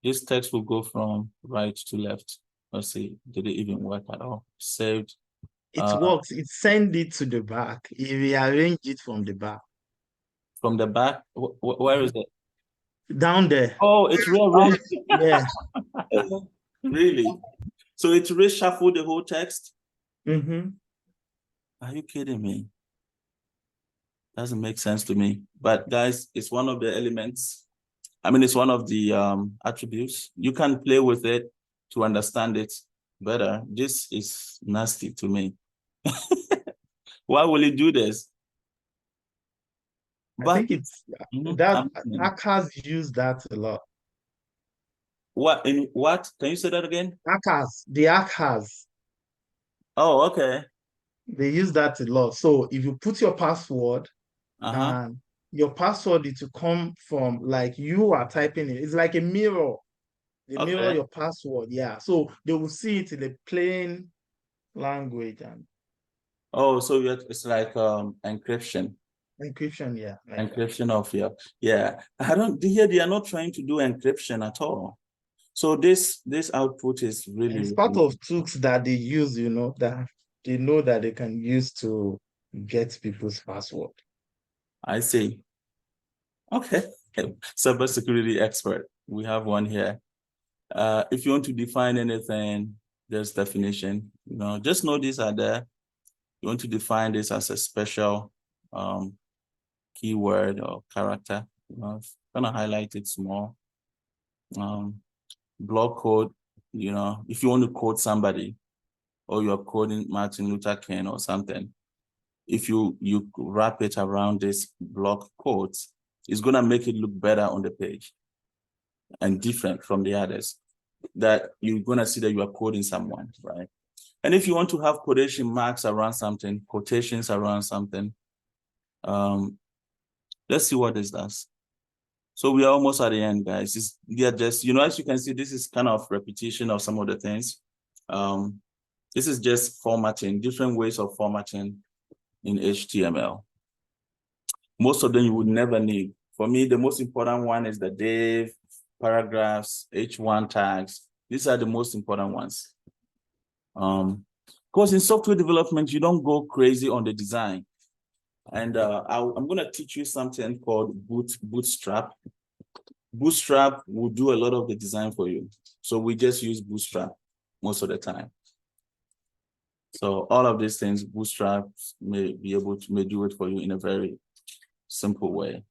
This text will go from right to left. Let's see. Did it even work at all? Saved. It works. It send it to the back. It rearrange it from the back. From the back? Where is it? Down there. Oh, it's rearranged. Yeah. Really? So it reshuffled the whole text? Mm-hmm. Are you kidding me? Doesn't make sense to me. But guys, it's one of the elements. I mean, it's one of the attributes. You can play with it to understand it better. This is nasty to me. Why will it do this? I think it's that hackers use that a lot. What in what? Can you say that again? Hackers, the hackers. Oh, okay. They use that a lot. So if you put your password and your password is to come from like you are typing it. It's like a mirror. They mirror your password. Yeah. So they will see it in a plain language and so it's like encryption. Encryption, yeah. Like encryption of yeah. I don't they are not trying to do encryption at all. So this output is really it's part of tools that they use, that they know that they can use to get people's password. I see. Okay. Cybersecurity expert. We have one here. If you want to define anything, there's definition. Just know these are there. You want to define this as a special keyword or character. Gonna highlight it small. Block code. If you want to quote somebody, or you're quoting Martin Luther King or something, if you wrap it around this block quotes, it's gonna make it look better on the page and different from the others. That you're gonna see that you are quoting someone, right? And if you want to have quotation marks around something, quotations around something, let's see what this does. So we are almost at the end, guys. Just as you can see, this is kind of repetition of some of the things. This is just formatting, different ways of formatting in HTML. Most of them you would never need. For me, the most important one is the div, paragraphs, H1 tags. These are the most important ones. Because in software development, you don't go crazy on the design. And I'm going to teach you something called Bootstrap. Bootstrap will do a lot of the design for you. So we just use Bootstrap most of the time. So all of these things, Bootstrap may do it for you in a very simple way.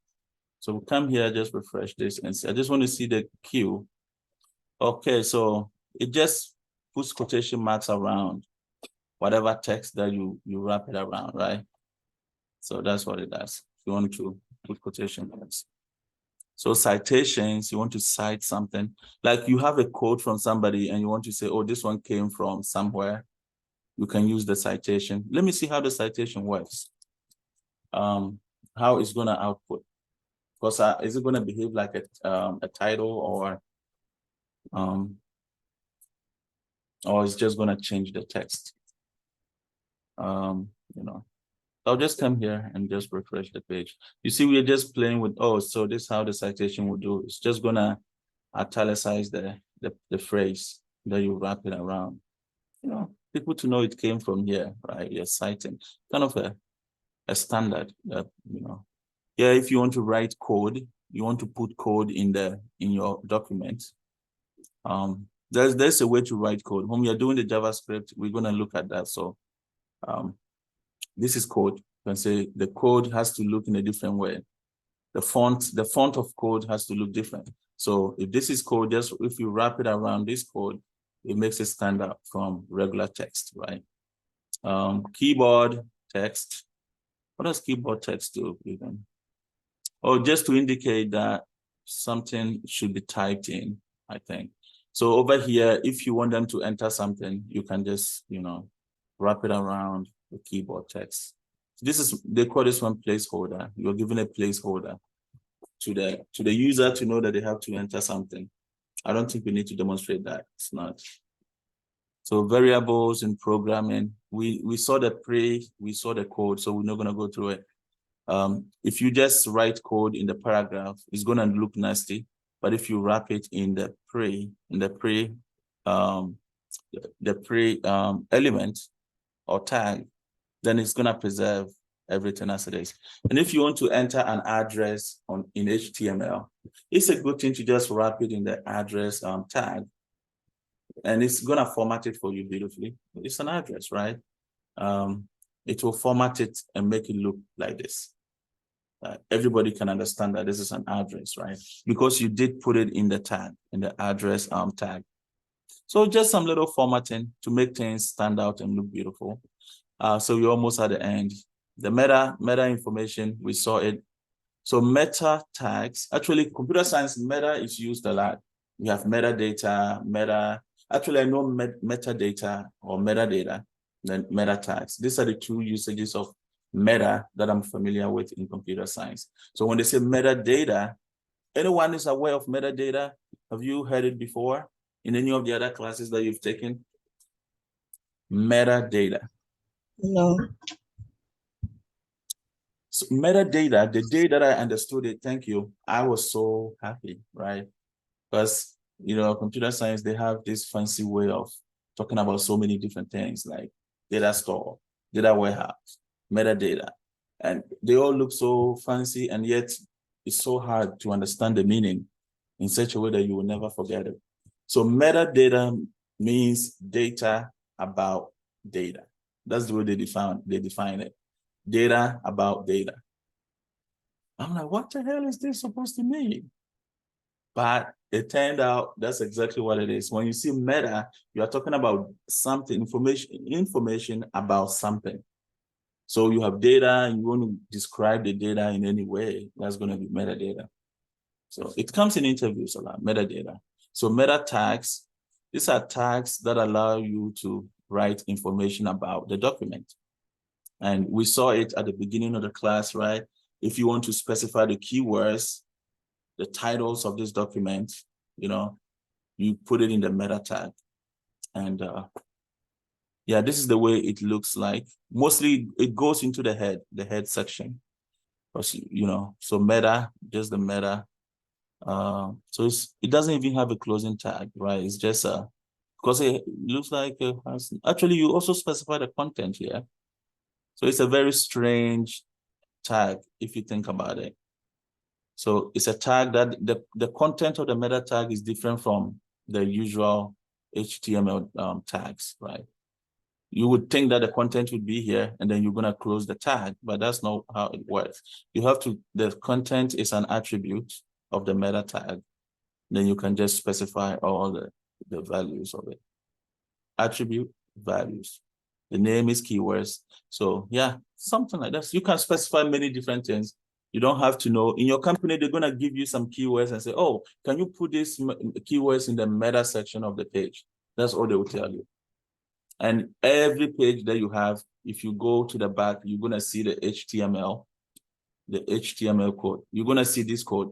So we'll come here, just refresh this and see. I just want to see the queue. Okay, so it just puts quotation marks around whatever text that you wrap it around, right? So that's what it does. You want to put quotation marks. So citations, you want to cite something. Like you have a quote from somebody and you want to say, oh, this one came from somewhere. You can use the citation. Let me see how the citation works. How it's going to output. Because is it going to behave like a title or or it's just going to change the text. I'll just come here and just refresh the page. You see, we're just playing with, so this is how the citation will do. It's just going to italicize the phrase that you wrap it around. People to know it came from here, right? You're citing kind of a standard that, yeah, if you want to write code, you want to put code in your document. There's a way to write code. When we are doing the JavaScript, we're going to look at that. So this is code. You can say the code has to look in a different way. The font of code has to look different. So if this is code, just if you wrap it around this code, it makes it stand out from regular text, right? Keyboard text. What does keyboard text do even? Just to indicate that something should be typed in, I think. So over here, if you want them to enter something, you can just, wrap it around the keyboard text. They call this one placeholder. You're given a placeholder to the user to know that they have to enter something. I don't think we need to demonstrate that. It's not. So variables in programming, we saw the we saw the code, so we're not going to go through it. If you just write code in the paragraph, it's going to look nasty. But if you wrap it in the element or tag, then it's going to preserve everything as it is. And if you want to enter an address in HTML, it's a good thing to just wrap it in the address tag, and it's going to format it for you beautifully. It's an address, right? It will format it and make it look like this. Everybody can understand that this is an address, right? Because you did put it in the tag, in the address tag. So just some little formatting to make things stand out and look beautiful. So we're almost at the end. The meta information, we saw it. So meta tags, actually computer science meta is used a lot. We have metadata, actually I know metadata or metadata, then meta tags. These are the two usages of meta that I'm familiar with in computer science. So when they say metadata, anyone is aware of metadata? Have you heard it before in any of the other classes that you've taken? Metadata. No. So metadata, the day that I understood it, thank you, I was so happy, right? Because, computer science, they have this fancy way of talking about so many different things like data store, data warehouse, metadata, and they all look so fancy, and yet it's so hard to understand the meaning in such a way that you will never forget it. So metadata means data about data. That's the way they define it. Data about data. I'm like, what the hell is this supposed to mean? But it turned out that's exactly what it is. When you see meta, you are talking about something, information about something. So you have data and you want to describe the data in any way, that's going to be metadata. So it comes in interviews a lot, metadata. So meta tags, these are tags that allow you to write information about the document. And we saw it at the beginning of the class, right? If you want to specify the keywords, the titles of this document, you put it in the meta tag. And yeah, this is the way it looks like. Mostly it goes into the head section. So meta, just the meta. So it doesn't even have a closing tag, right? It's just because it looks like actually you also specify the content here. So it's a very strange tag if you think about it. So it's a tag that the content of the meta tag is different from the usual HTML tags, right? You would think that the content would be here and then you're going to close the tag, but that's not how it works. The content is an attribute of the meta tag. Then you can just specify all the values of it. Attribute values. The name is keywords. So yeah, something like that. You can specify many different things. You don't have to know. In your company, they're going to give you some keywords and say, oh, can you put these keywords in the meta section of the page? That's all they will tell you. And every page that you have, if you go to the back, you're going to see the HTML code. You're going to see this code.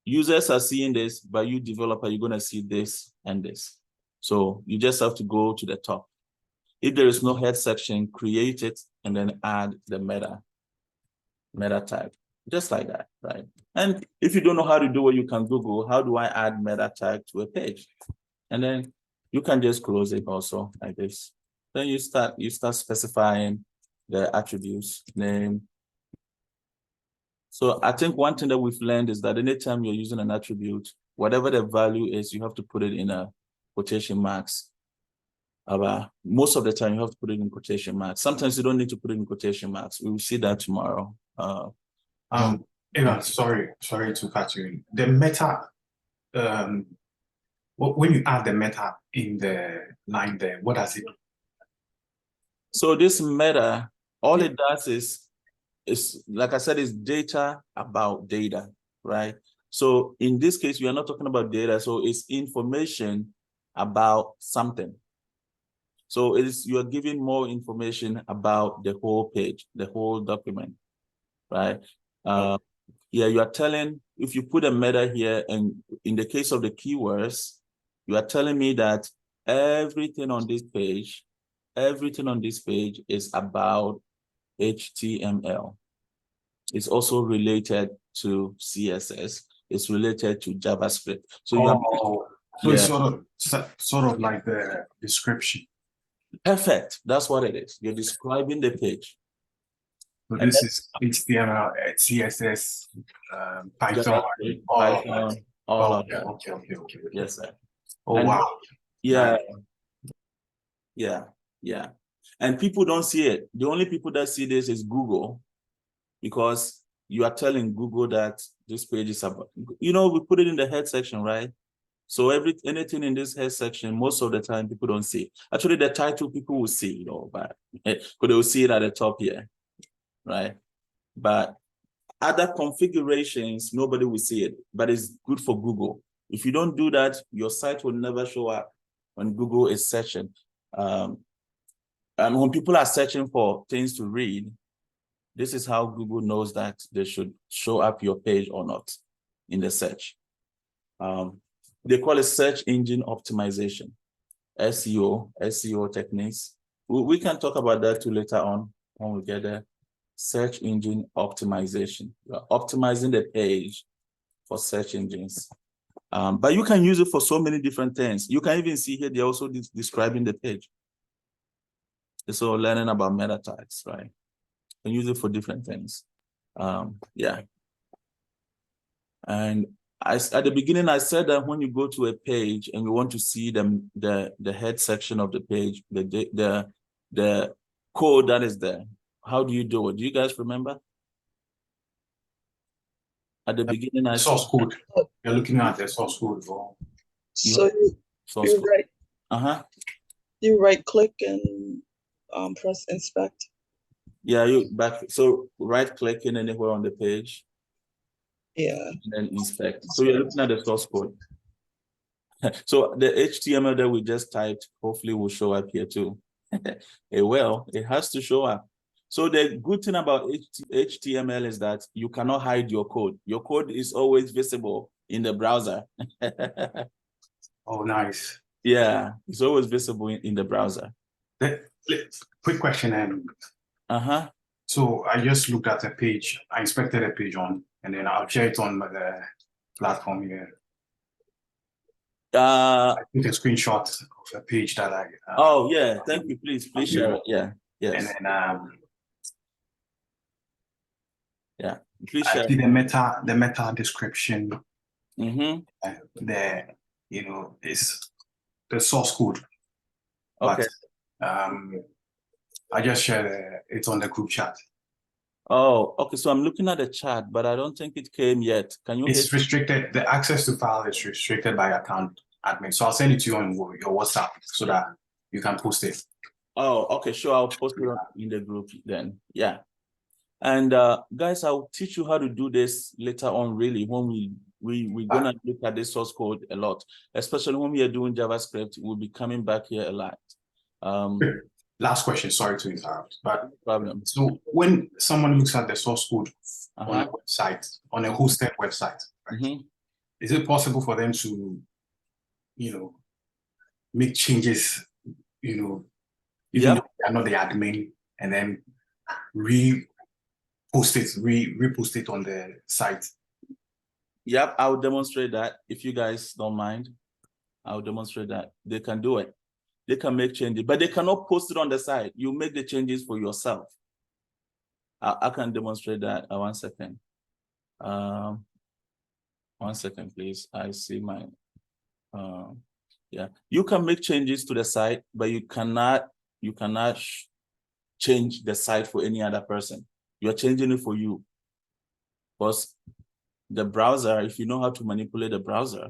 Users are seeing this, but you developer, you're going to see this and this. So you just have to go to the top. If there is no head section, create it and then add the meta tag, just like that, right? And if you don't know how to do it, you can Google, how do I add meta tag to a page? And then you can just close it also like this. Then you start specifying the attributes, name. So I think one thing that we've learned is that anytime you're using an attribute, whatever the value is, you have to put it in a quotation marks. Most of the time, you have to put it in quotation marks. Sometimes you don't need to put it in quotation marks. We will see that tomorrow. Eva, sorry to cut you in. The meta, when you add the meta in the line there, what does it do? So this meta, all it does is like I said, is data about data, right? So in this case, we are not talking about data. So it's information about something. So you are giving more information about the whole page, the whole document, right? Yeah, you are telling, if you put a meta here, and in the case of the keywords, you are telling me that everything on this page is about HTML. It's also related to CSS. It's related to JavaScript. So it's sort of like the description. Perfect. That's what it is. You're describing the page. So this is HTML, CSS, Python, all of that. Okay. Yes, sir. Wow. Yeah. And people don't see it. The only people that see this is Google, because you are telling Google that this page is about, we put it in the head section, right? So anything in this head section, most of the time people don't see. Actually, the title people will see, but because they will see it at the top here, right? But other configurations, nobody will see it, but it's good for Google. If you don't do that, your site will never show up when Google is searching. And when people are searching for things to read, this is how Google knows that they should show up your page or not in the search. They call it search engine optimization, SEO techniques. We can talk about that too later on when we get there. Search engine optimization. You're optimizing the page for search engines. But you can use it for so many different things. You can even see here, they're also describing the page. So learning about meta tags, right? You can use it for different things. Yeah. And at the beginning, I said that when you go to a page and you want to see the head section of the page, the code that is there, how do you do it? Do you guys remember? At the beginning, I source code. You're looking at the source code. So you right click and press inspect. Yeah, so right clicking anywhere on the page. Yeah. And then inspect. So you're looking at the source code. So the HTML that we just typed hopefully will show up here too. It has to show up. So the good thing about HTML is that you cannot hide your code. Your code is always visible in the browser. Oh, nice. Yeah, it's always visible in the browser. Quick question. So I just looked at a page. I inspected a page and then I'll share it on the platform here. I took a screenshot of a page that I. Oh yeah, thank you. Please share it. Yeah, yes. And then yeah, please share. I see the meta description. It's the source code. Okay. But, I just shared it on the group chat. Oh, okay. So I'm looking at the chat, but I don't think it came yet. Can you? It's restricted. The access to file is restricted by account admin. So I'll send it to you on your WhatsApp so that you can post it. Oh, okay. Sure. I'll post it in the group then. Yeah. And guys, I'll teach you how to do this later on, really, when we're gonna look at the source code a lot, especially when we are doing JavaScript. We'll be coming back here a lot. Last question, sorry to interrupt, but no problem. So when someone looks at the source code on a website, on a hosted website, right, is it possible for them to, make changes, even though they are not the admin, and then repost it on the site. Yep, I'll demonstrate that. If you guys don't mind, I'll demonstrate that. They can do it. They can make changes, but they cannot post it on the site. You make the changes for yourself. I can demonstrate that. 1 second. 1 second, please. I see my, yeah. You can make changes to the site, but you cannot change the site for any other person. You're changing it for you. Because the browser, if you know how to manipulate the browser,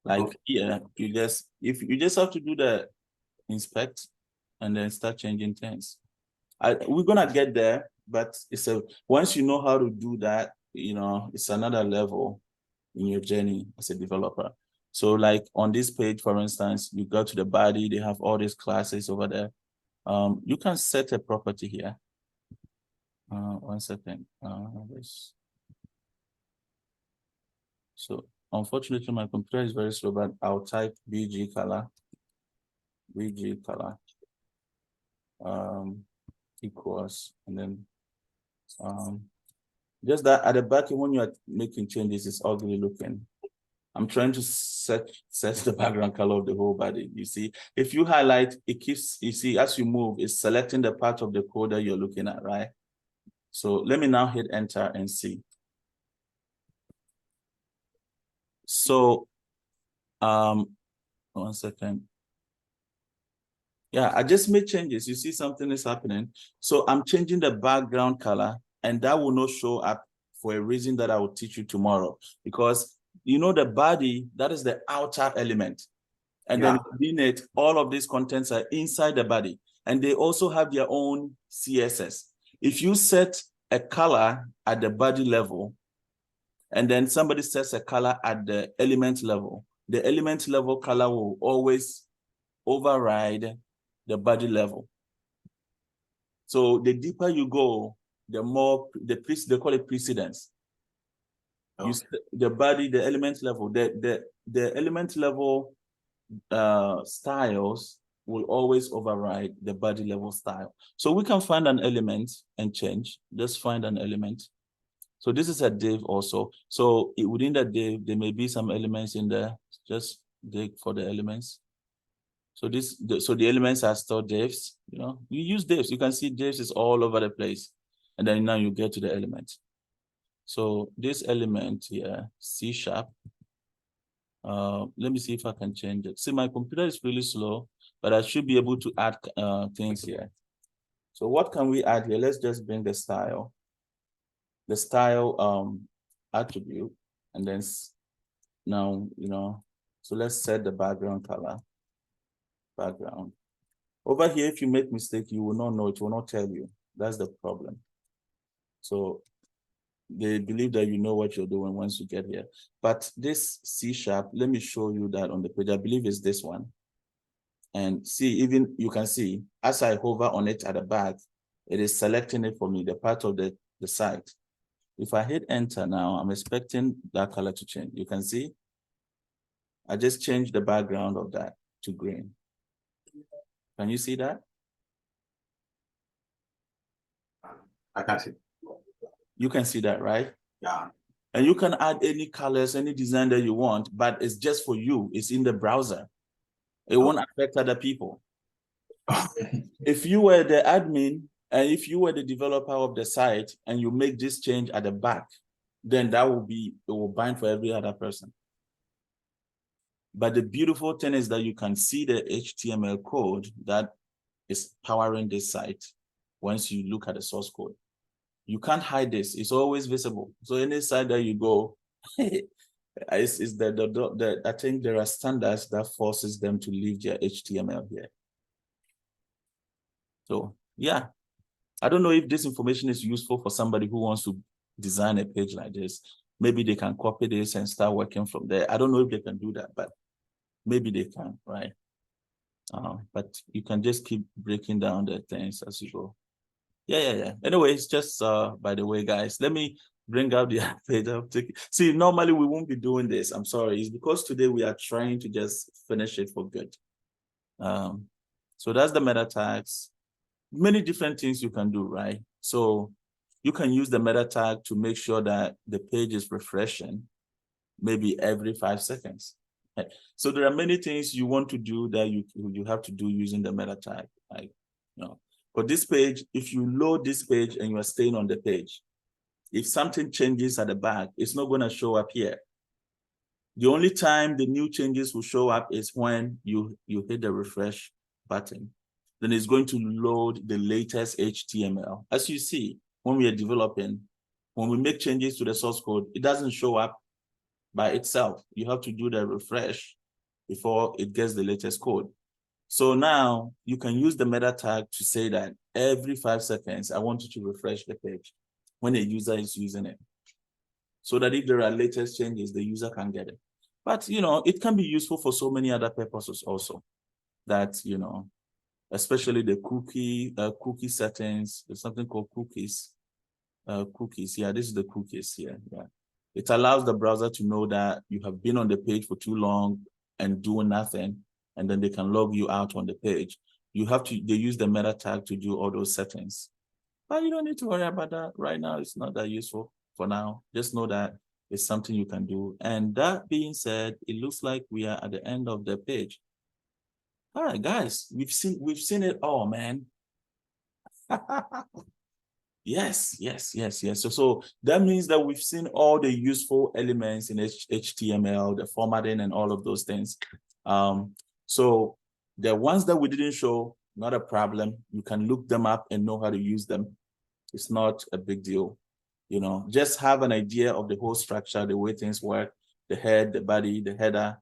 like you just have to do the inspect and then start changing things. We're gonna get there, but once you know how to do that, it's another level in your journey as a developer. So like on this page, for instance, you go to the body, they have all these classes over there. You can set a property here. 1 second. So unfortunately, my computer is very slow, but I'll type BG color equals, and then just that at the back when you are making changes, it's ugly looking. I'm trying to set the background color of the whole body. You see, if you highlight, it keeps, you see, as you move, it's selecting the part of the code that you're looking at, right? So let me now hit enter and see. So 1 second. Yeah, I just made changes. You see something is happening. So I'm changing the background color, and that will not show up for a reason that I will teach you tomorrow. Because the body, that is the outer element. And then within it, all of these contents are inside the body. And they also have their own CSS. If you set a color at the body level, and then somebody sets a color at the element level, the element level color will always override the body level. So the deeper you go, the more they call it precedence. Okay. The body, the element level, the element level styles will always override the body level style. So we can find an element and change. Just find an element. So this is a div also. So within that div, there may be some elements in there. Just dig for the elements. So the elements are still divs. You use divs. You can see divs is all over the place, and then now you get to the element. So this element here, C#. Let me see if I can change it. See, my computer is really slow, but I should be able to add things here. So what can we add here? Let's just bring the style attribute, and then now so let's set the background color. Background. Over here, if you make mistake, you will not know, it will not tell you. That's the problem. So they believe that you know what you're doing once you get here. But this C#, let me show you that on the page. I believe it's this one. And see, even you can see, as I hover on it at the back, it is selecting it for me, the part of the site. If I hit enter now, I'm expecting that color to change. You can see, I just changed the background of that to green. Can you see that? I can see. You can see that, right? Yeah. And you can add any colors, any design that you want, but it's just for you. It's in the browser. It won't affect other people. If you were the admin and if you were the developer of the site and you make this change at the back, then it will bind for every other person. But the beautiful thing is that you can see the HTML code that is powering this site once you look at the source code. You can't hide this. It's always visible. So any site that you go, I think there are standards that forces them to leave their HTML here. So yeah, I don't know if this information is useful for somebody who wants to design a page like this. Maybe they can copy this and start working from there. I don't know if they can do that, but maybe they can, right? But you can just keep breaking down the things as you go. Yeah. Anyways, just by the way, guys, let me bring up the page. See, normally we won't be doing this. I'm sorry. It's because today we are trying to just finish it for good. So that's the meta tags. Many different things you can do, right? So you can use the meta tag to make sure that the page is refreshing maybe every 5 seconds. Okay. So there are many things you want to do that you have to do using the meta tag. Like, you know, for this page, if you load this page and you are staying on the page, if something changes at the back, it's not going to show up here. The only time the new changes will show up is when you hit the refresh button. Then it's going to load the latest HTML. As you see, when we are developing, when we make changes to the source code, it doesn't show up by itself. You have to do the refresh before it gets the latest code. So now you can use the meta tag to say that every 5 seconds, I want you to refresh the page when a user is using it, so that if there are latest changes, the user can get it. But, you know, it can be useful for so many other purposes also, that, you know, especially the cookie settings. There's something called cookies. Cookies, yeah, this is the cookies here. Yeah. It allows the browser to know that you have been on the page for too long and doing nothing, and then they can log you out on the page. They use the meta tag to do all those settings. But you don't need to worry about that right now. It's not that useful for now. Just know that it's something you can do. And that being said, it looks like we are at the end of the page. All right, guys, we've seen it all, man. Yes. So that means that we've seen all the useful elements in HTML, the formatting and all of those things. So the ones that we didn't show, not a problem. You can look them up and know how to use them. It's not a big deal. You know, just have an idea of the whole structure, the way things work, the head, the body, the header.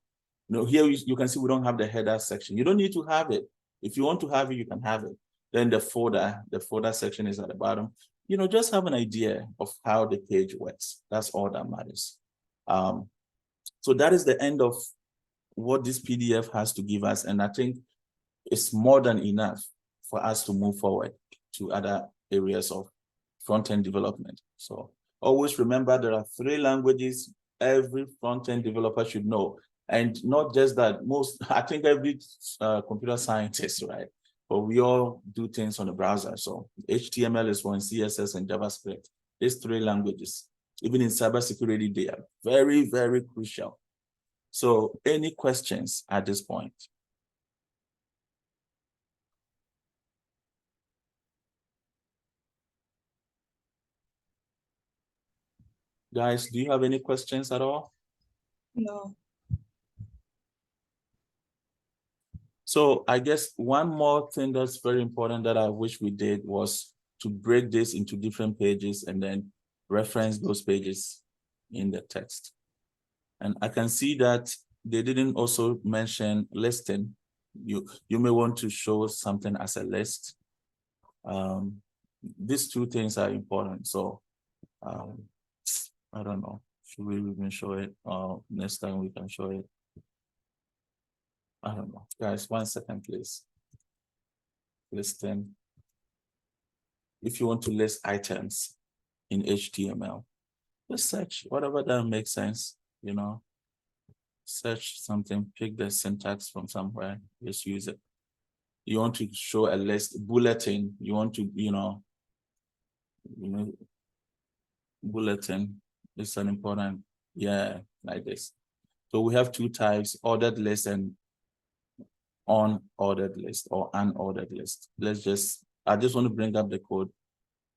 You know, here you can see we don't have the header section. You don't need to have it. If you want to have it, you can have it. Then the folder section is at the bottom. You know, just have an idea of how the page works. That's all that matters. So that is the end of what this PDF has to give us. And I think it's more than enough for us to move forward to other areas of front-end development. So always remember there are 3 languages every front-end developer should know. And not just that, I think every computer scientist, right? But we all do things on the browser. So HTML is one, CSS and JavaScript. These 3 languages, even in cybersecurity, they are very, very crucial. So any questions at this point? Guys, do you have any questions at all? No. So I guess one more thing that's very important that I wish we did was to break this into different pages and then reference those pages in the text. And I can see that they didn't also mention listing. You may want to show something as a list. These 2 things are important. So I don't know. Should we even show it? Next time we can show it. I don't know. Guys, 1 second, please. Listing. If you want to list items in HTML, just search whatever that makes sense, you know. Search something, pick the syntax from somewhere, just use it. You want to show a list, bulletin, you want to, you know, bulletin is an important, yeah, like this. So we have 2 types, ordered list and unordered list or unordered list. I just want to bring up the code.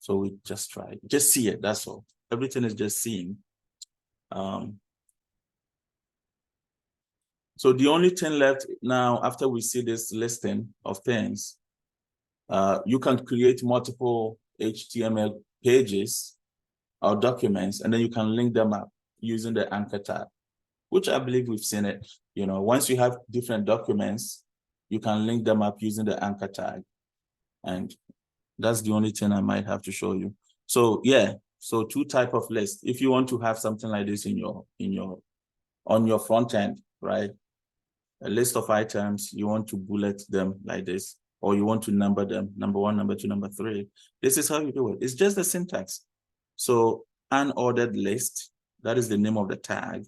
So we just try, just see it, that's all. Everything is just seeing. So the only thing left now, after we see this listing of things, you can create multiple HTML pages or documents, and then you can link them up using the anchor tag, which I believe we've seen it. You know, once you have different documents, you can link them up using the anchor tag. And that's the only thing I might have to show you. So yeah, so 2 types of lists. If you want to have something like this on your front end, right? A list of items, you want to bullet them like this, or you want to number them, number 1, number 2, number 3. This is how you do it. It's just the syntax. So unordered list, that is the name of the tag.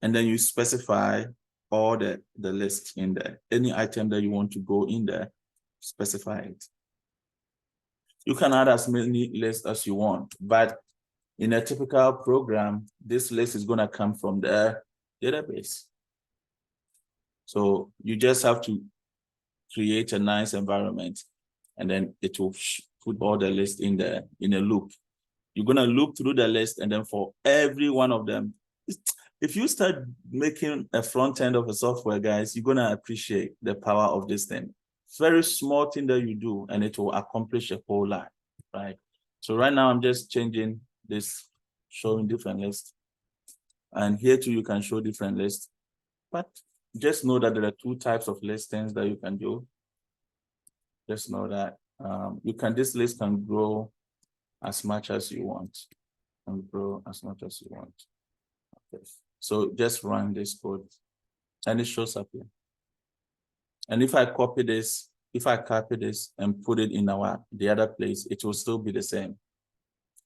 And then you specify all the list in there. Any item that you want to go in there, specify it. You can add as many lists as you want, but in a typical program, this list is going to come from the database. So you just have to create a nice environment, and then it will put all the lists in there in a loop. You're going to loop through the list, and then for every one of them, if you start making a front end of a software, guys, you're going to appreciate the power of this thing. Very small thing that you do, and it will accomplish a whole lot, right? So right now, I'm just changing this, showing different lists. And here too, you can show different lists. But just know that there are two types of listings that you can do. Just know that this list can grow as much as you want. And grow as much as you want. Okay. So just run this code, and it shows up here. And if I copy this and put it in the other place, it will still be the same,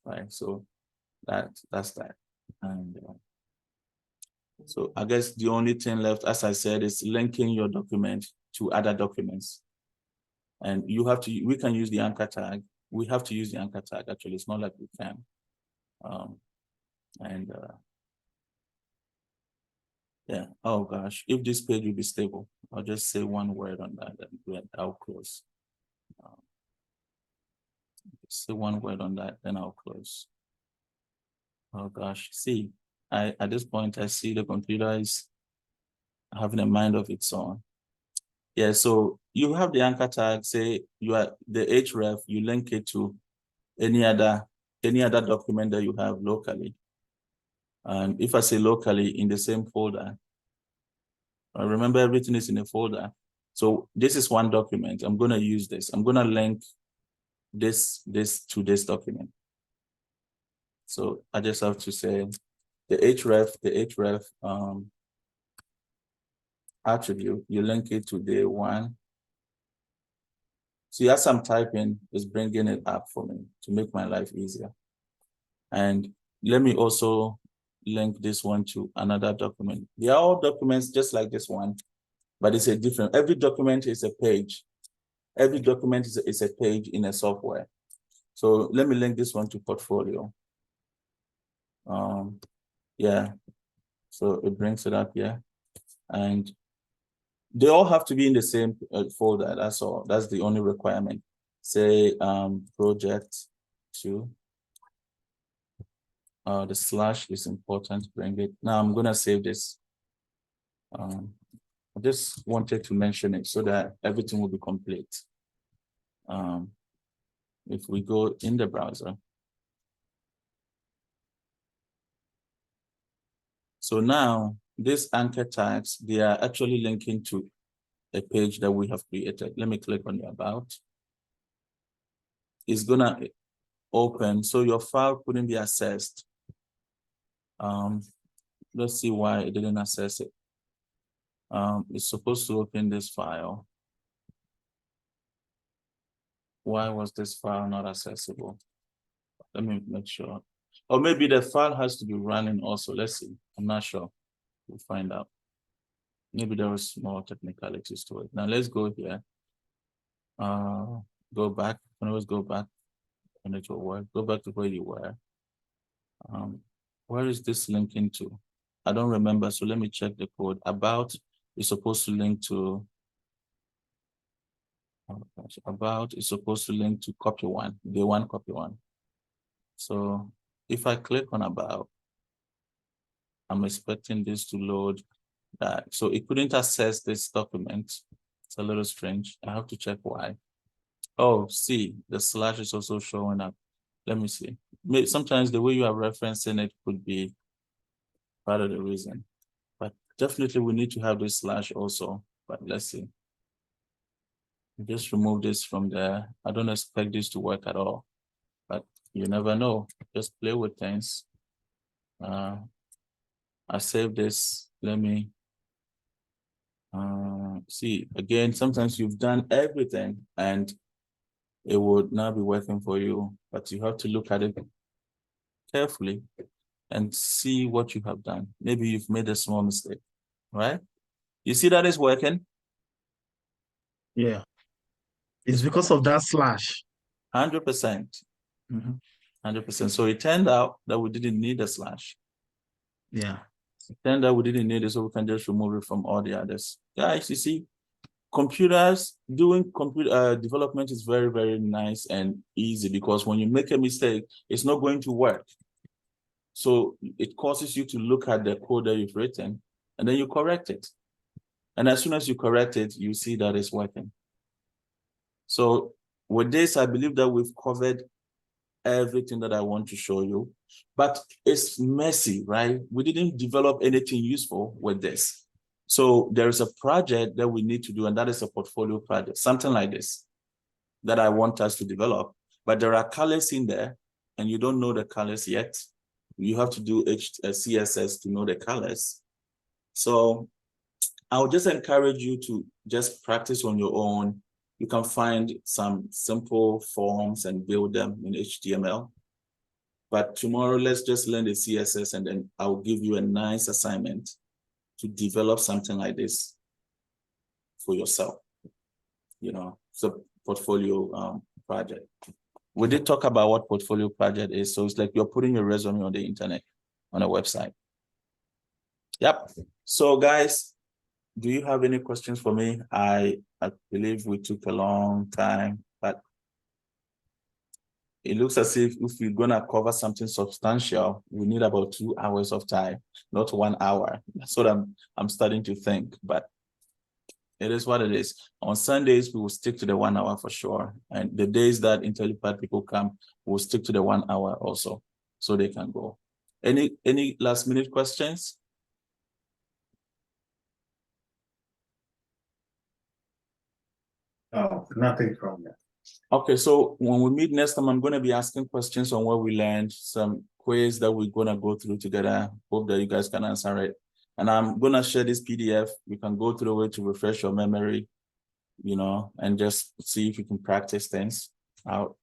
right? So that's that. And so I guess the only thing left, as I said, is linking your document to other documents. And we can use the anchor tag. We have to use the anchor tag. Actually, it's not like we can. Yeah. Oh gosh, if this page will be stable, I'll just say one word on that, and I'll close. Say one word on that, then I'll close. Oh gosh, see, at this point I see the computer is having a mind of its own. Yeah, so you have the anchor tag. Say you are the href. You link it to any other document that you have locally. And if I say locally, in the same folder, remember everything is in a folder. So this is one document. I'm going to use this. I'm going to link this to this document. So I just have to say the href attribute, you link it to day one. See, as I'm typing, it's bringing it up for me to make my life easier. And let me also link this one to another document. They are all documents just like this one, but it's a different, every document is a page. Every document is a page in a software. So let me link this one to portfolio. Yeah, so it brings it up here. And they all have to be in the same folder, that's all. That's the only requirement. Say project 2. The slash is important, bring it. Now I'm gonna save this. I just wanted to mention it so that everything will be complete. If we go in the browser. So now these anchor tags, they are actually linking to a page that we have created. Let me click on the about. It's gonna open, so your file couldn't be accessed. Let's see why it didn't access it. It's supposed to open this file. Why was this file not accessible? Let me make sure. Or maybe the file has to be running also. Let's see. I'm not sure. We'll find out. Maybe there was more technicalities to it. Now let's go here. Go back. You can always go back and it will work. Go back to where you were. Where is this linking to? I don't remember, so let me check the code. About is supposed to link to about is supposed to link to copy one, day one, copy one. So if I click on about, I'm expecting this to load that. So it couldn't access this document. It's a little strange. I have to check why. Oh, see, the slash is also showing up. Let me see. Sometimes the way you are referencing it could be part of the reason. But definitely we need to have this slash also. But let's see. Just remove this from there. I don't expect this to work at all. But you never know. Just play with things. I save this. Let me see. Again, sometimes you've done everything and it would not be working for you, but you have to look at it carefully and see what you have done. Maybe you've made a small mistake, right? You see that is working? Yeah. It's because of that slash. 100%. 100%. So it turned out that we didn't need a slash. Yeah. It turned out we didn't need it, so we can just remove it from all the others. Guys, you see, computers, doing computer development is very, very nice and easy, because when you make a mistake, it's not going to work. So it causes you to look at the code that you've written, and then you correct it. And as soon as you correct it, you see that it's working. So with this, I believe that we've covered everything that I want to show you, but it's messy, right? We didn't develop anything useful with this. So there is a project that we need to do, and that is a portfolio project, something like this, that I want us to develop. But there are colors in there, and you don't know the colors yet. You have to do CSS to know the colors. So I'll just encourage you to just practice on your own. You can find some simple forms and build them in HTML. But tomorrow, let's just learn the CSS, and then I'll give you a nice assignment to develop something like this for yourself. You know, it's a portfolio project. We did talk about what portfolio project is. So it's like you're putting your resume on the internet, on a website. Yep. So guys, do you have any questions for me? I believe we took a long time, but it looks as if we're gonna cover something substantial, we need about 2 hours of time, not 1 hour. That's what I'm starting to think, but it is what it is. On Sundays, we will stick to the 1 hour for sure. And the days that IntelliPad people come, we'll stick to the 1 hour also, so they can go. Any last minute questions? Oh, nothing from that. Okay, so when we meet next time, I'm going to be asking questions on what we learned, some quiz that we're going to go through together. Hope that you guys can answer it. And I'm going to share this PDF. You can go through it to refresh your memory, you know, and just see if you can practice things out.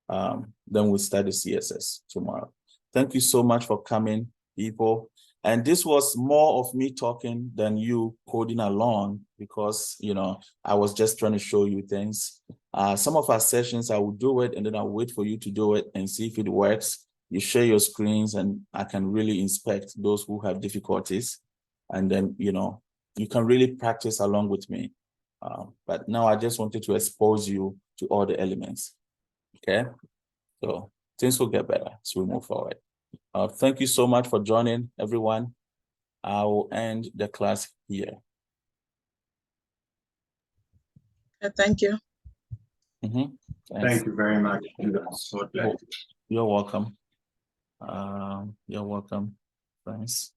Then we'll start the CSS tomorrow. Thank you so much for coming, people. And this was more of me talking than you coding along, because, you know, I was just trying to show you things. Some of our sessions, I will do it, and then I'll wait for you to do it and see if it works. You share your screens, and I can really inspect those who have difficulties. And then, you know, you can really practice along with me. But now I just wanted to expose you to all the elements. Okay, so things will get better as we move forward. Thank you so much for joining, everyone. I will end the class here. Thank you. Thank you very much. You're welcome. You're welcome. Thanks.